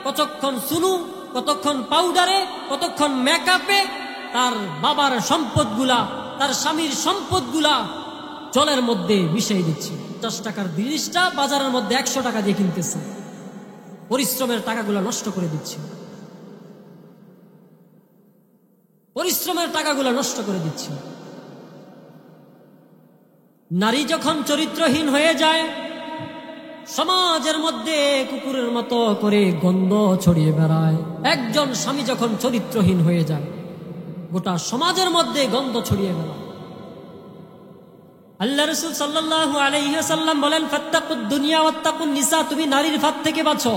কতক্ষণ সুনু, কতক্ষণ পাউডারে, কতক্ষণ মেকআপে তার বাবার সম্পদগুলা, তার স্বামীর সম্পদগুলা জলের মধ্যে মিশিয়ে দিচ্ছে। 50 টাকার জিনিসটা বাজারের মধ্যে 100 টাকা দিয়ে কিনতেছে, পরিশ্রমের টাকাগুলা নষ্ট করে দিচ্ছে, পরিশ্রমের টাকাগুলা নষ্ট করে দিচ্ছে। নারী যখন চরিত্রহীন হয়ে যায়, সমাজের মধ্যে কুকুরের মতো করে গন্ধ ছড়িয়ে বেড়ায়। একজন স্বামী যখন চরিত্রহীন হয়ে যায়, গোটা সমাজের মধ্যে গন্ধ ছড়িয়ে বেড়ায়। আল্লাহ রাসূল সাল্লাল্লাহু আলাইহি ওয়াসাল্লাম বলেন, ফাত্তাকুদ দুনিয়া ওয়াত্তাকুন নিসা, তুমি নারীর ফাঁদ থেকে বাঁচো,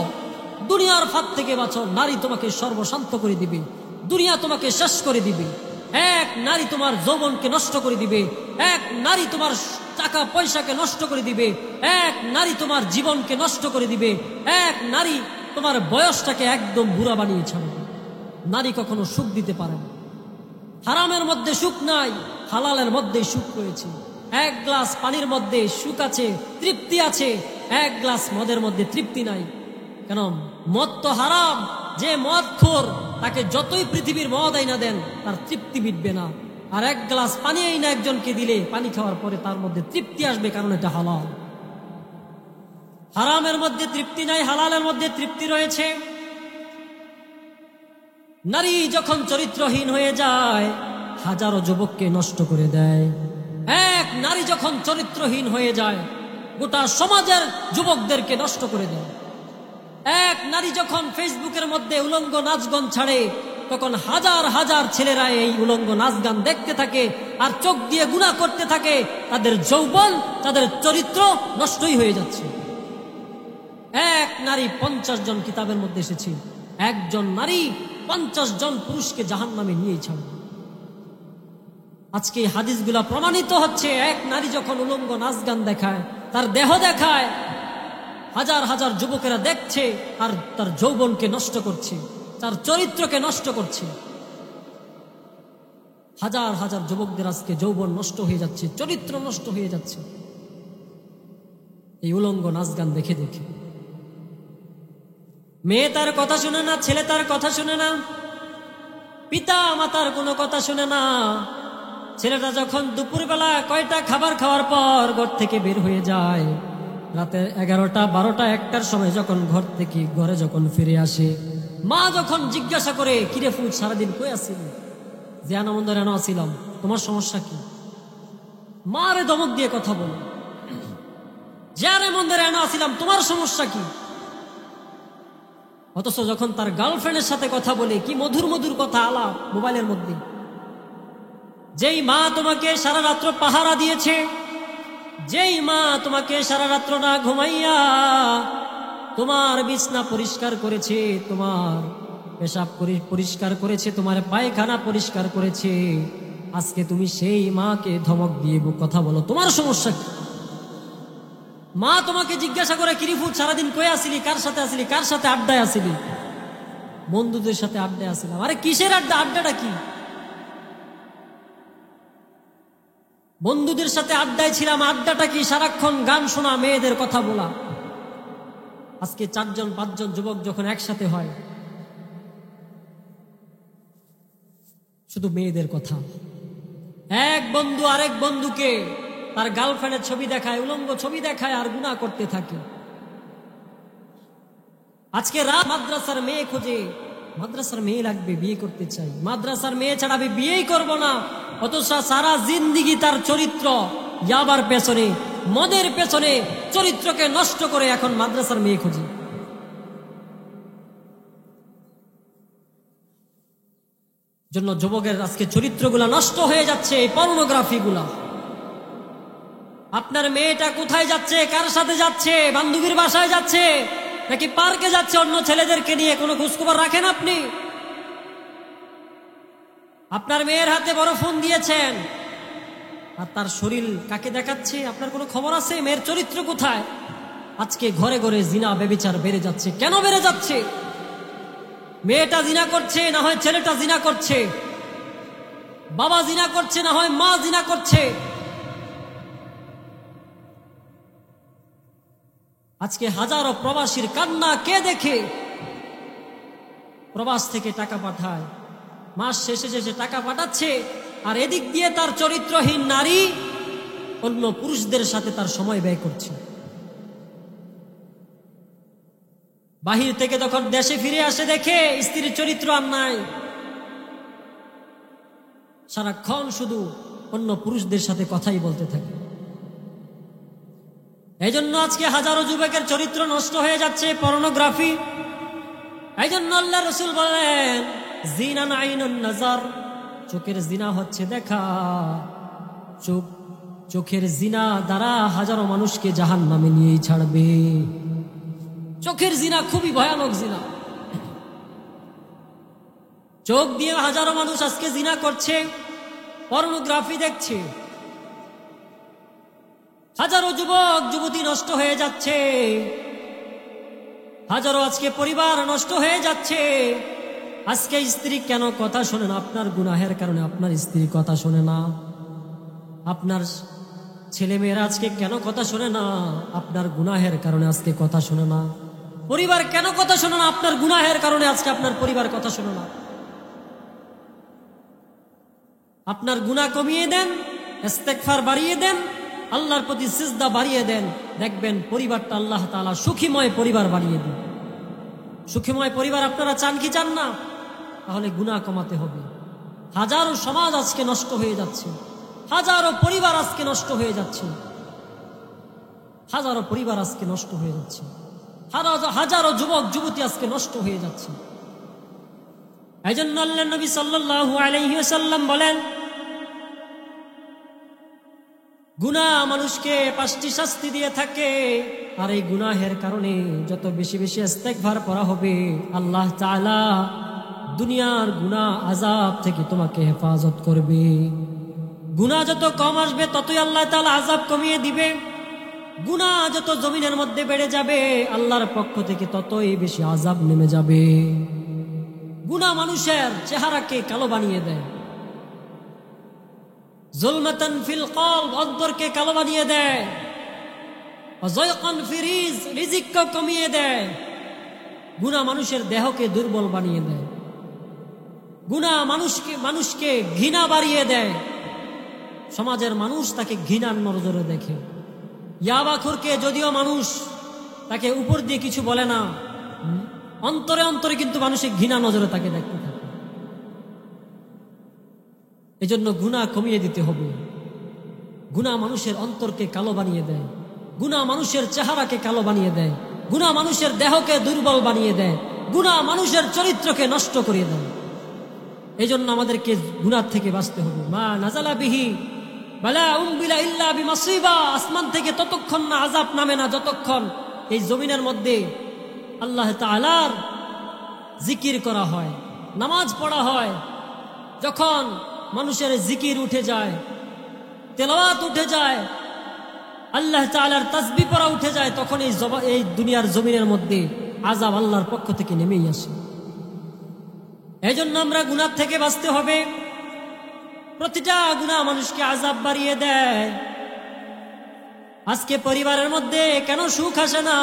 দুনিয়ার ফাঁদ থেকে বাঁচো। নারী তোমাকে সর্বশান্ত করে দিবে, দুনিয়া তোমাকে শেষ করে দিবে। এক নারী তোমার যৌবনকে নষ্ট করে দিবে, এক নারী তোমার টাকা পয়সাকে নষ্ট করে দিবে, এক নারী তোমার জীবনকে নষ্ট করে দিবে, এক নারী তোমার বয়সটাকে একদম বুড়া বানিয়ে ছাড়বে। নারী কখনো সুখ দিতে পারে না। হারামের মধ্যে সুখ নাই, হালালের মধ্যে সুখ রয়েছে। এক গ্লাস পানির মধ্যে সুখ আছে, তৃপ্তি আছে, এক গ্লাস মদের মধ্যে তৃপ্তি নাই। কেন? মদ তো হারাম। যে মদখোর, তাকে যতই পৃথিবীর মদ আইনা দেন, তার তৃপ্তি মিটবে না। আর এক গ্লাস পানি আইনা একজনকে দিলে, পানি খাওয়ার পরে তার মধ্যে তৃপ্তি আসবে, কারণ এটা হালাল। হারামের মধ্যে তৃপ্তি নাই, হালালের মধ্যে তৃপ্তি রয়েছে। নারী যখন চরিত্রহীন হয়ে যায়, হাজারো যুবককে নষ্ট করে দেয়। এক নারী যখন চরিত্রহীন হয়ে যায়, গোটা সমাজের যুবকদেরকে নষ্ট করে দেয়। এক নারী যখন ফেসবুকের মধ্যে উলঙ্গ নাচ গান ছাড়ে, তখন হাজার হাজার ছেলেরা এই উলঙ্গ নাচ গান দেখতে থাকে আর চোখ দিয়ে গুনাহ করতে থাকে। তাদের যৌবন, তাদের চরিত্র নষ্টই হয়ে যাচ্ছে। এক নারী 50 জন কিতাবের মধ্যে এসেছে, একজন নারী 50 জন পুরুষকে জাহান্নামে নিয়ে ছাড়বে। আজকে হাদিসগুলা প্রমাণিত হচ্ছে, এক নারী যখন উলঙ্গ নাচ গান দেখায়, তার দেহ দেখায়, হাজার হাজার যুবকেরা দেখছে আর তার যৌবনকে নষ্ট করছে, তার চরিত্রকে নষ্ট করছে। হাজার হাজার যুবকদের আজকে যৌবন নষ্ট হয়ে যাচ্ছে, চরিত্র নষ্ট হয়ে যাচ্ছে এই উলঙ্গ নাচ গান দেখে দেখে। মেয়ে তার কথা শুনে না, ছেলে তার কথা শুনে না, পিতা মাতার কোনো কথা শুনে না। ছেলেটা যখন দুপুরবেলা কয়টা খাবার খাওয়ার পর ঘর থেকে বের হয়ে যায়, রাতে 11টা 12টা 1টার সময় যখন ঘর থেকে ঘরে যখন ফিরে আসে, মা যখন জিজ্ঞাসা করে, কিরে ফুল সারাদিন কই আসিল? যে আনন্দ রান আসিলাম, তোমার সমস্যা কি? মারে ধমক দিয়ে কথা বলে, যে আনন্দ রান আসিলাম, তোমার সমস্যা কি? অথচ যখন তার গার্লফ্রেন্ডের সাথে কথা বলে, কি মধুর মধুর কথা আলাপ মোবাইলের মধ্যে। যেই মা তোমাকে সারা রাত্র পাহারা দিয়েছে, যেই মা তোমাকে সারা রাত্র না ঘুমাইয়া তোমার বিছনা পরিষ্কার করেছে, তোমার পেশাব পরিষ্কার করেছে, তোমার পায়খানা পরিষ্কার করেছে, আজকে তুমি সেই মাকে ধমক দিয়ে কথা বলো, তোমার সমস্যা কি? মা তোমাকে জিজ্ঞাসা করে, কিরিফুট সারাদিন কই আসিলি, কার সাথে আসিলি, কার সাথে আড্ডায় আসিলি? বন্ধুদের সাথে আড্ডায় আসিলাম। আরে কিসের আড্ডা? আড্ডাটা কি? বন্ধুদের সাথে আড্ডায় ছিলাম, আড্ডাটা কি? সারাক্ষণ গান শোনা, মেয়েদের কথা বলা। আজকে 4 জন 5 জন যুবক যখন একসাথে হয়, শুধু মেয়েদের কথা। এক বন্ধু আরেক বন্ধুকে তার গার্লফ্রেন্ডের ছবি দেখায়, উলঙ্গ ছবি দেখায় আর গুনাহ করতে থাকে। আজকে রাত মাদ্রাসার মেয়ে খোঁজে, মাদ্রাসার মেয়ে লাগবে, বিয়ে করতে চাই, মাদ্রাসার মেয়ে ছাড়া আমি বিয়েই করব না। অথচ সারা জিন্দিগি তার চরিত্র ইয়াবার পেছনে, মদের পেছনে চরিত্রকে নষ্ট করে এখন মাদ্রাসার মেয়ে খুঁজি। জন্য যুবকের আজকে চরিত্রগুলা নষ্ট হয়ে যাচ্ছে, এই পর্নোগ্রাফি গুলা। আপনার মেয়েটা কোথায় যাচ্ছে, কার সাথে যাচ্ছে? বান্ধবীর বাসায় যাচ্ছে নাকি পার্কে যাচ্ছে অন্য ছেলেদেরকে নিয়ে? কোনো খোঁজখবর রাখেন আপনি? আপনার মেয়ের হাতে বড় ফোন দিয়েছেন আর তার শরীর কাকে দেখাচ্ছে, আপনার কোনো খবর আছে? মেয়ের চরিত্র কোথায়? আজকে ঘরে ঘরে জিনা ব্যভিচার বেড়ে যাচ্ছে। কেন বেড়ে যাচ্ছে? মেয়েটা জিনা করছে, না হয় ছেলেটা জিনা করছে, বাবা জিনা করছে, না হয় মা জিনা করছে। আজকে হাজারো প্রবাসীর কান্না কে দেখে? প্রবাস থেকে টাকা পাঠায়, মাস শেষে শেষে টাকা পাঠাচ্ছে, আর এদিক দিয়ে তার চরিত্রহীন নারী অন্য পুরুষদের সাথে তার সময় ব্যয় করছে। বাহির থেকে যখন দেশে ফিরে আসে দেখে স্ত্রীর চরিত্র আর নাই, সারাক্ষণ শুধু অন্য পুরুষদের সাথে কথাই বলতে থাকে। এই জন্য আজকে হাজারো যুবকের চরিত্র নষ্ট হয়ে যাচ্ছে, পর্নোগ্রাফি। এই জন্য আল্লাহ রাসূল বলেন, জিনান আইনুন নাজার, চোখের জিনা হচ্ছে দেখা। চোখের জিনা দ্বারা হাজারো মানুষকে জাহান্নামে নিয়েই ছাড়বে। চোখের জিনা খুবই ভয়ানক জিনা। চোখ দিয়ে হাজারো মানুষ আজকে জিনা করছে, পর্নোগ্রাফি দেখছে। হাজারো যুবক যুবতী নষ্ট হয়ে যাচ্ছে, হাজারো আজকে পরিবার নষ্ট হয়ে যাচ্ছে। আজকে স্ত্রী কেন কথা শোনে না? আপনার গুনাহের কারণে আপনার স্ত্রী কথা শোনে না। আপনার ছেলে মেয়েরা আজকে কেন কথা শোনে না? আপনার গুনাহের কারণে আজকে কথা শোনে না। পরিবার কেন কথা শোনে না? আপনার গুনাহের কারণে আজকে আপনার পরিবার কথা শোনে না। আপনার গুনাহ কমিয়ে দেন, ইস্তেগফার বাড়িয়ে দেন, আল্লাহর প্রতি সিজদা বাড়িয়ে দেন, দেখবেন পরিবারটা আল্লাহ তাআলা সুখীময় পরিবার বানিয়ে দিন। সুখীময় পরিবার আপনারা চান কি চান না? তাহলে গুনাহ কমাতে হবে। হাজারো সমাজ আজকে নষ্ট হয়ে যাচ্ছে, হাজারো পরিবার আজকে নষ্ট হয়ে যাচ্ছে, হাজারো পরিবার আজকে নষ্ট হয়ে যাচ্ছে, হাজারো যুবক যুবতী আজকে নষ্ট হয়ে যাচ্ছে। এই জন্য আল্লাহর নবী সাল্লাল্লাহু আলাইহি ওয়াসাল্লাম বলেন, গুনাহ মানুষকে 5টি শাস্তি দিয়ে থাকে, আর এই গুনাহের কারণে যত বেশি বেশি ইস্তেগফার করা হবে, আল্লাহ তাআলা দুনিয়ার গুনাহ আযাব থেকে তোমাকে হেফাজত করবে। গুনাহ যত কম আসবে ততই আল্লাহ তাআলা আযাব কমিয়ে দিবে। গুনাহ যত জমিনের মধ্যে বেড়ে যাবে, আল্লাহর পক্ষ থেকে ততই বেশি আযাব নেমে যাবে। গুনাহ মানুষের চেহারাকে কালো বানিয়ে দেয়, যুলমাতান ফিল কলব, অন্তরকে কালো বানিয়ে দেয়, যায়কান ফি রিজক, রিজিককে কমিয়ে দেয়। গুনাহ মানুষের দেহকে দুর্বল বানিয়ে দেয়। গুনাহ মানুষকে ঘৃণা বাড়িয়ে দেয়। সমাজের মানুষ তাকে ঘৃণার নজরে দেখে। ইয়াবাখোরকে যদিও মানুষ তাকে উপর দিয়ে কিছু বলে না, অন্তরে অন্তরে কিন্তু মানুষের ঘৃণা নজরে তাকে দেখতে থাকে। এজন্য গুনাহ কমিয়ে দিতে হবে। গুনাহ মানুষের অন্তরকে কালো বানিয়ে দেয়, গুনাহ মানুষের চেহারাকে কালো বানিয়ে দেয়, গুনাহ মানুষের দেহকে দুর্বল বানিয়ে দেয়, গুনাহ মানুষের চরিত্রকে নষ্ট করে দেয়। এজন্য আমাদেরকে গুনাহ থেকে বাঁচতে হবে। মা নাযালা বিহি বালা উমবিলা ইল্লা বিমাসিবা, আসমান থেকে ততক্ষণ না আযাব নামে না যতক্ষণ এই জমিনের মধ্যে আল্লাহ তাআলার জিকির করা হয়, নামাজ পড়া হয়। যখন মানুষের জিকির উঠে যায়, তেলাওয়াত উঠে যায়, আল্লাহ তাআলার তাসবিহ পড়া উঠে যায়, তখন এই দুনিয়ার জমিনের মধ্যে আযাব আল্লাহর পক্ষ থেকে নেমেই আসে। এই জন্য আমরা গুনাহ থেকে বাঁচতে হবে। প্রতিটা গুনাহ মানুষকে আযাব বাড়িয়ে দেয়। আজকে পরিবারের মধ্যে কেন সুখ আসে না?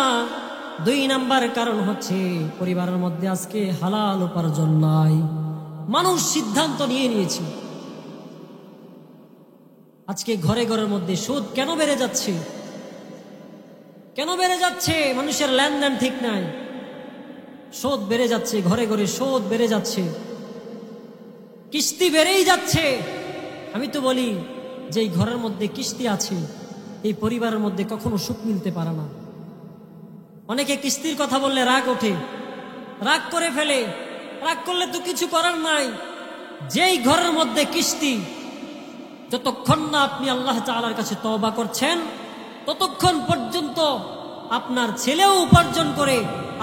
2 নাম্বার কারণ হচ্ছে পরিবারের মধ্যে আজকে হালাল উপার্জন নাই। মানুষ সিদ্ধান্ত নিয়ে নিয়েছে। আজকে ঘরে ঘরের মধ্যে সুদ কেন বেড়ে যাচ্ছে? কেন বেড়ে যাচ্ছে? মানুষের লেনদেন ঠিক নাই, সুদ বেড়ে যাচ্ছে, ঘরে ঘরে সুদ বেড়ে যাচ্ছে, কিস্তি বেড়েই যাচ্ছে। আমি তো বলি যে এই ঘরের মধ্যে কিস্তি আছে, এই পরিবারের মধ্যে কখনো সুখ মিলতে পারে না। অনেকে কিস্তির কথা বললে রাগ ওঠে, রাগ করে ফেলে। রাগ করলে তো কিছু করার নাই। যেই ঘরের মধ্যে কিস্তি, যতক্ষণ না আপনি আল্লাহ তাআলার কাছে তওবা করছেন, ততক্ষণ পর্যন্ত আপনার ছেলেও উপার্জন করে,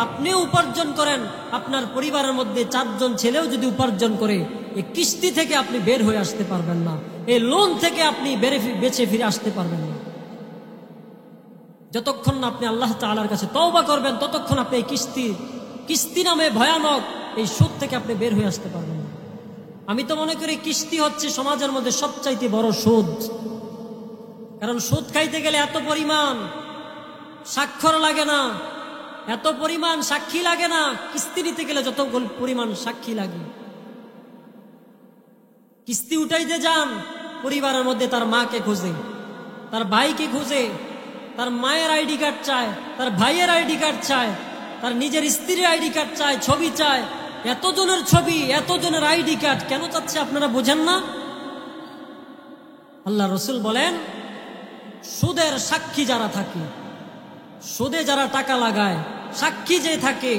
আপনিও উপার্জন করেন, আপনার পরিবারের মধ্যে 4 জন ছেলেও যদি উপার্জন করে, এই কিস্তি থেকে আপনি বের হয়ে আসতে পারবেন না, এই লোন থেকে আপনি বেঁচে ফিরে আসতে পারবেন না। যতক্ষণ না আপনি আল্লাহ তাআলার কাছে তওবা করবেন, ততক্ষণ আপনি এই কিস্তি নামে ভয়ানক এই সুদ থেকে আপনি বের হয়ে আসতে পারবেন না। আমি তো মনে করি কিস্তি হচ্ছে সমাজের মধ্যে সবচাইতে বড় সুদ। কারণ সুদ খাইতে গেলে এত পরিমাণ স্বাক্ষর লাগে না, এত পরিমাণ সাক্ষী লাগে না, কিস্তি নিতে গেলে যত পরিমাণ সাক্ষী লাগে। কিস্তি উঠাইতে যান, পরিবারের মধ্যে তার মাকে খোঁজে, তার ভাইকে খুঁজে, তার মায়ের আইডি কার্ড চায়, তার ভাইয়ের আইডি কার্ড চায়, তার নিজের স্ত্রীর আইডি কার্ড চায়, ছবি চায়। এতজনের ছবি, এতজনের আইডি কার্ড কেন চাচ্ছে আপনারা বোঝেন না? আল্লাহ রসুল বলেন, সুদের সাক্ষী যারা থাকে, সুদে যারা টাকা লাগায়, সাক্ষী যে থাকে,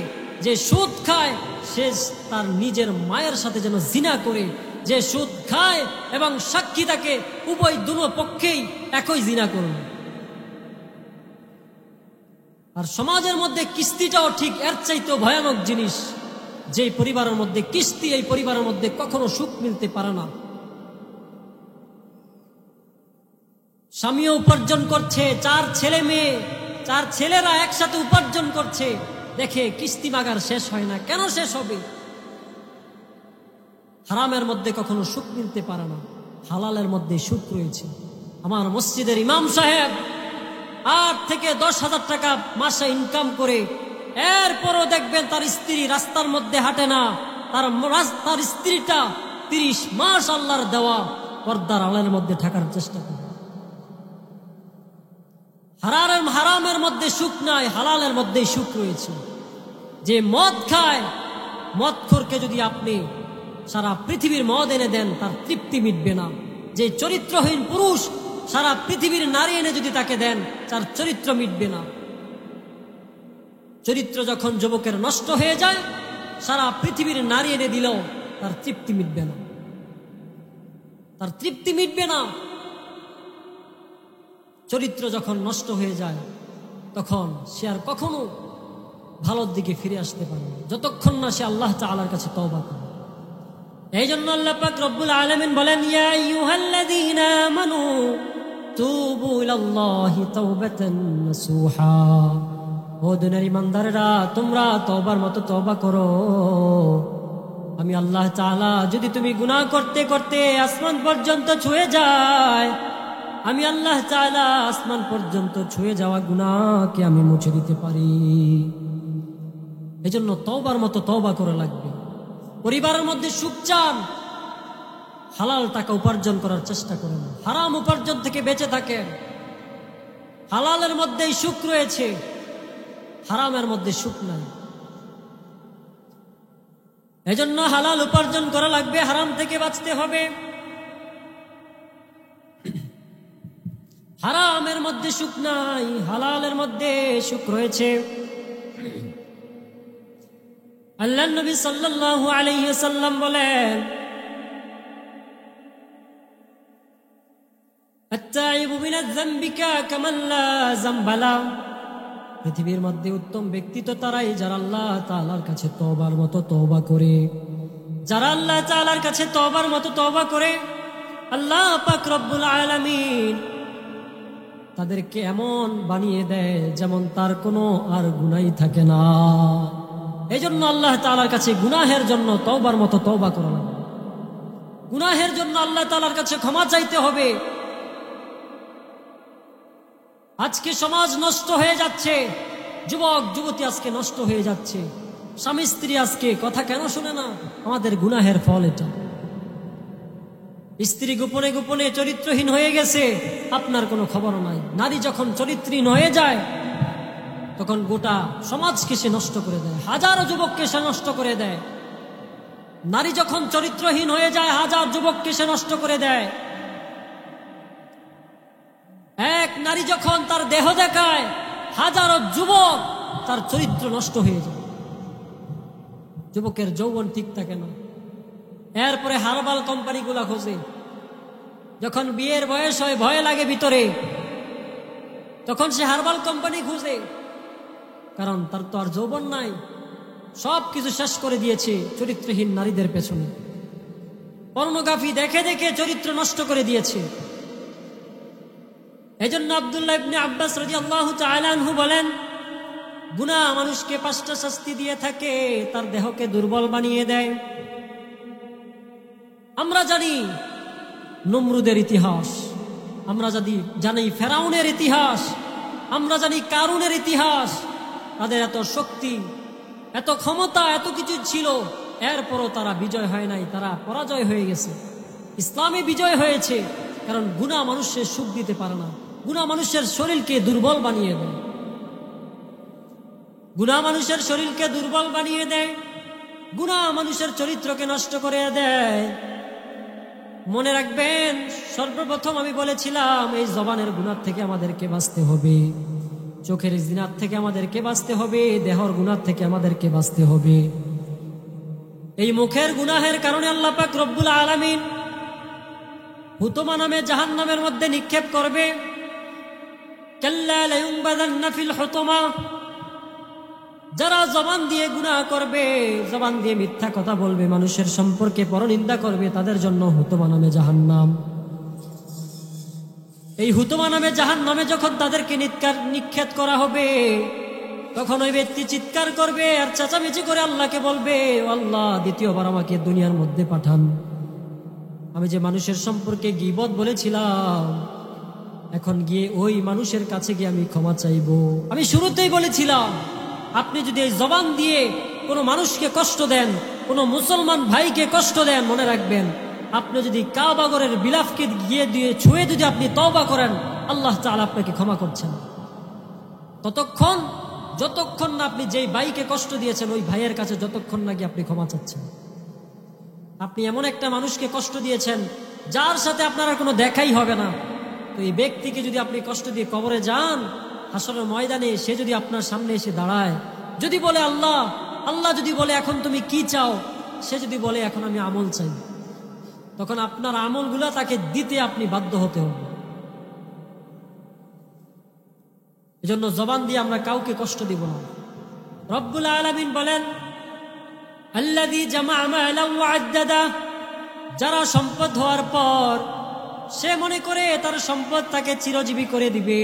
যে সুদ খায়, সে তার নিজের মায়ের সাথে যেন জিনা করে। যে সুদ খায় এবং সাক্ষী থাকে, উভয় দুনো পক্ষেই একই জিনা করুন। আর সমাজের মধ্যে কিস্তিটাও ঠিক এর চাইতেও ভয়ানক জিনিস। যে পরিবারের মধ্যে কিস্তি, এই পরিবারের মধ্যে কখনো সুখ মিলতে পারে না। স্বামীও উপার্জন করছে, 4 ছেলে মেয়ে, 4 ছেলেরা একসাথে উপার্জন করছে, দেখে কিস্তি মাগার শেষ হয় না। কেন শেষ হবে? হারামের মধ্যে কখনো সুখ মিলতে পারে না, হালালের মধ্যে সুখ রয়েছে। আমার মসজিদের ইমাম সাহেব 8 থেকে 10,000 টাকা মাসে ইনকাম করে, এরপরও দেখবেন তার স্ত্রী রাস্তার মধ্যে হাঁটে না। তার স্ত্রীটা 30 মাস আল্লাহর দেওয়া পর্দার আড়ালের মধ্যে থাকার চেষ্টা করে। হারামের মধ্যে সুখ নাই, হালালের মধ্যে সুখ রয়েছে। যে মদ খায়, মদখোরকে যদি আপনি সারা পৃথিবীর মদ এনে দেন, তার তৃপ্তি মিটবে না। যে চরিত্রহীন পুরুষ, সারা পৃথিবীর নারী এনে যদি তাকে দেন, তার চরিত্র মিটবে না। চরিত্র যখন যুবকের নষ্ট হয়ে যায়, সারা পৃথিবীর নারী এনে দিলেও তার তৃপ্তি মিটবে না, তার তৃপ্তি মিটবে না। চরিত্র যখন নষ্ট হয়ে যায়, তখন সে আর কখনো ভালোর দিকে ফিরে আসতে পারে না, যতক্ষণ না সে আল্লাহ তাআলার কাছে তওবা করে। এই জন্য আল্লাহ পাক রব্বুল আলামিন বলেন, ইয়া আইয়ুহাল্লাযীনা আমানু তুবু ইলাল্লাহি তাওবাতান নাসুহা। ও দুনিয়ার ইমানদাররা, তোমরা তওবার মতো তওবা করো। আমি আল্লাহ তাআলা যদি তুমি গুনাহ করতে করতে আসমান পর্যন্ত ছুঁয়ে যায়, আমি আল্লাহ তাআলা আসমান পর্যন্ত ছুঁয়ে যাওয়া গুনাহকে আমি মুছে দিতে পারি। এজন্য তওবার মতো তওবা করা লাগবে। পরিবারের মধ্যে সুখ চান, হালাল টাকা উপার্জন করার চেষ্টা করেন, হারাম উপার্জন থেকে বেঁচে থাকেন। হালালের মধ্যেই সুখ রয়েছে, হারামের মধ্যে সুখ নাই। এজন্য হালাল উপার্জন করা লাগবে, হারাম থেকে বাঁচতে হবে। হারামের মধ্যে সুখ নাই, হালালের মধ্যে সুখ রয়েছে। আল্লাহর নবী সাল্লাল্লাহু আলাইহি ওয়াসাল্লাম বলেন, আত-তাইবু মিনাজ যামবি কামান লা যামবা লা। পৃথিবীর মধ্যে উত্তম ব্যক্তি তো তারাই যারা আল্লাহ তাআলার কাছে তওবার মতো তওবা করে। যারা আল্লাহ তাআলার কাছে তওবার মতো তওবা করে, আল্লাহ পাক রব্বুল আলামিন তাদেরকে এমন বানিয়ে দেয় যেমন তার কোনো আর গুনাহই থাকে না। এজন্য আল্লাহ তাআলার কাছে গুনাহের জন্য তওবার মতো তওবা করা লাগবে। গুনাহের জন্য আল্লাহ তাআলার কাছে ক্ষমা চাইতে হবে। আজকে সমাজ নষ্ট হয়ে যাচ্ছে, যুবক যুবতী আজকে নষ্ট হয়ে যাচ্ছে, স্বামী স্ত্রী আজকে কথা কেন শুনে না? আমাদের গুনাহের ফল এটা। স্ত্রী গোপনে গোপনে চরিত্রহীন হয়ে গেছে, আপনার কোনো খবর নাই। নারী যখন চরিত্রহীন হয়ে যায়, তখন গোটা সমাজকে সে নষ্ট করে দেয়, হাজারো যুবককে সে নষ্ট করে দেয়। নারী যখন চরিত্রহীন হয়ে যায়, হাজার যুবককে সে নষ্ট করে দেয়। এক নারী যখন তার দেহ দেখায়, হাজারো যুবক তার চরিত্র নষ্ট হয়ে যায়। যুবকের যৌবন ঠিক থাকে না। এরপরে হারবাল কোম্পানিগুলা খোঁজে। যখন বিয়ের বয়স হয়, ভয় লাগে ভিতরে, তখন সে হারবাল কোম্পানি খুঁজে। কারণ তার তো আর যৌবন নাই, সব কিছু শেষ করে দিয়েছে চরিত্রহীন নারীদের পেছনে। পর্নোগ্রাফি দেখে দেখে চরিত্র নষ্ট করে দিয়েছে। এজন্য আব্দুল্লাহ ইবনে আব্বাস রাদিয়াল্লাহু তাআলা আনহু বলেন, গুনাহ মানুষকে 5টা শাস্তি দিয়ে থাকে। তার দেহকে দুর্বল বানিয়ে দেয়। আমরা জানি নমরুদের ইতিহাস, আমরা যদি জানি ফেরাউনের ইতিহাস, আমরা জানি কারুনের ইতিহাস, তাদের এত শক্তি, এত ক্ষমতা, এত কিছু ছিল, এরপরও তারা বিজয় হয় নাই, তারা পরাজয় হয়ে গেছে। ইসলামে বিজয় হয়েছে, কারণ গুনাহ মানুষের সুখ দিতে পারে না। গুনাহ মানুষের শরীরকে দুর্বল বানিয়ে দেয়, গুনাহ মানুষের শরীরকে দুর্বল বানিয়ে দেয়, গুনাহ মানুষের চরিত্রকে নষ্ট করে দেয়। মনে রাখবেন, সর্বপ্রথম আমি বলেছিলাম এই জবানের গুনাহ থেকে আমাদেরকে বাঁচতে হবে, চোখের জিনাত থেকে আমাদেরকে বাঁচতে হবে, দেহর গুনাহ থেকে আমাদেরকে বাঁচতে হবে। এই মুখের গুনাহের কারণে আল্লাহ পাক রব্বুল আলামিন হুতমা নামে জাহান্নামের মধ্যে নিক্ষেপ করবে। কাল্লা লায়ুনবাযান্না ফিল হুতমা। যারা জবান দিয়ে গুনাহ করবে, জবান দিয়ে মিথ্যা কথা বলবে, মানুষের সম্পর্কে পরনিন্দা করবে, তাদের জন্য হুতমা নামে জাহান্নাম। এই হুতমা নামে জাহান্নামে যখন তাদেরকে নিক্ষেপ করা হবে, তখন ওই ব্যক্তি চিৎকার করবে আর চেঁচামেচি করে আল্লাহকে বলবে, আল্লাহ দ্বিতীয়বার আমাকে দুনিয়ার মধ্যে পাঠান। আমি যে মানুষের সম্পর্কে গীবত বলেছিলাম, এখন গিয়ে ওই মানুষের কাছে গিয়ে আমি ক্ষমা চাইব। আমি শুরুতেই বলেছিলাম, আপনি যদি এই জবান দিয়ে কোনো মানুষকে কষ্ট দেন, কোনো মুসলমান ভাইকে কষ্ট দেন, মনে রাখবেন, আপনি যদি কাবা ঘরের বিলাফকে গিয়ে দিয়ে ছুঁয়ে যদি আপনি তওবা করেন, আল্লাহ তাআলা আপনাকে ক্ষমা করছেন। যতক্ষণ না আপনি যেই ভাইকে কষ্ট দিয়েছেন ওই ভাইয়ের কাছে যতক্ষণ না গিয়ে আপনি ক্ষমা চাচ্ছেন। আপনি এমন একটা মানুষকে কষ্ট দিয়েছেন যার সাথে আপনার আর কোনো দেখাই হবে না, তো এই ব্যক্তিকে যদি আপনি কষ্ট দিয়ে কবরে যান, হাসরের ময়দানে সে যদি আপনার সামনে এসে দাঁড়ায়, যদি বলে আল্লাহ, আল্লাহ যদি বলে এখন তুমি কি চাও, সে যদি বলে এখন আমি আমল চাই, তখন আপনার আমলগুলা তাকে দিতে আপনি বাধ্য হতে হবে। এজন্য জবান দিয়ে আমরা কাউকে কষ্ট দিব না। রব্বুল আলামিন বলেন, আল্লাযী জামা মালান ওয়া আদ্দাদা। যারা সম্পদ হওয়ার পর সে মনে করে তার সম্পদ তাকে চিরজীবী করে দিবে,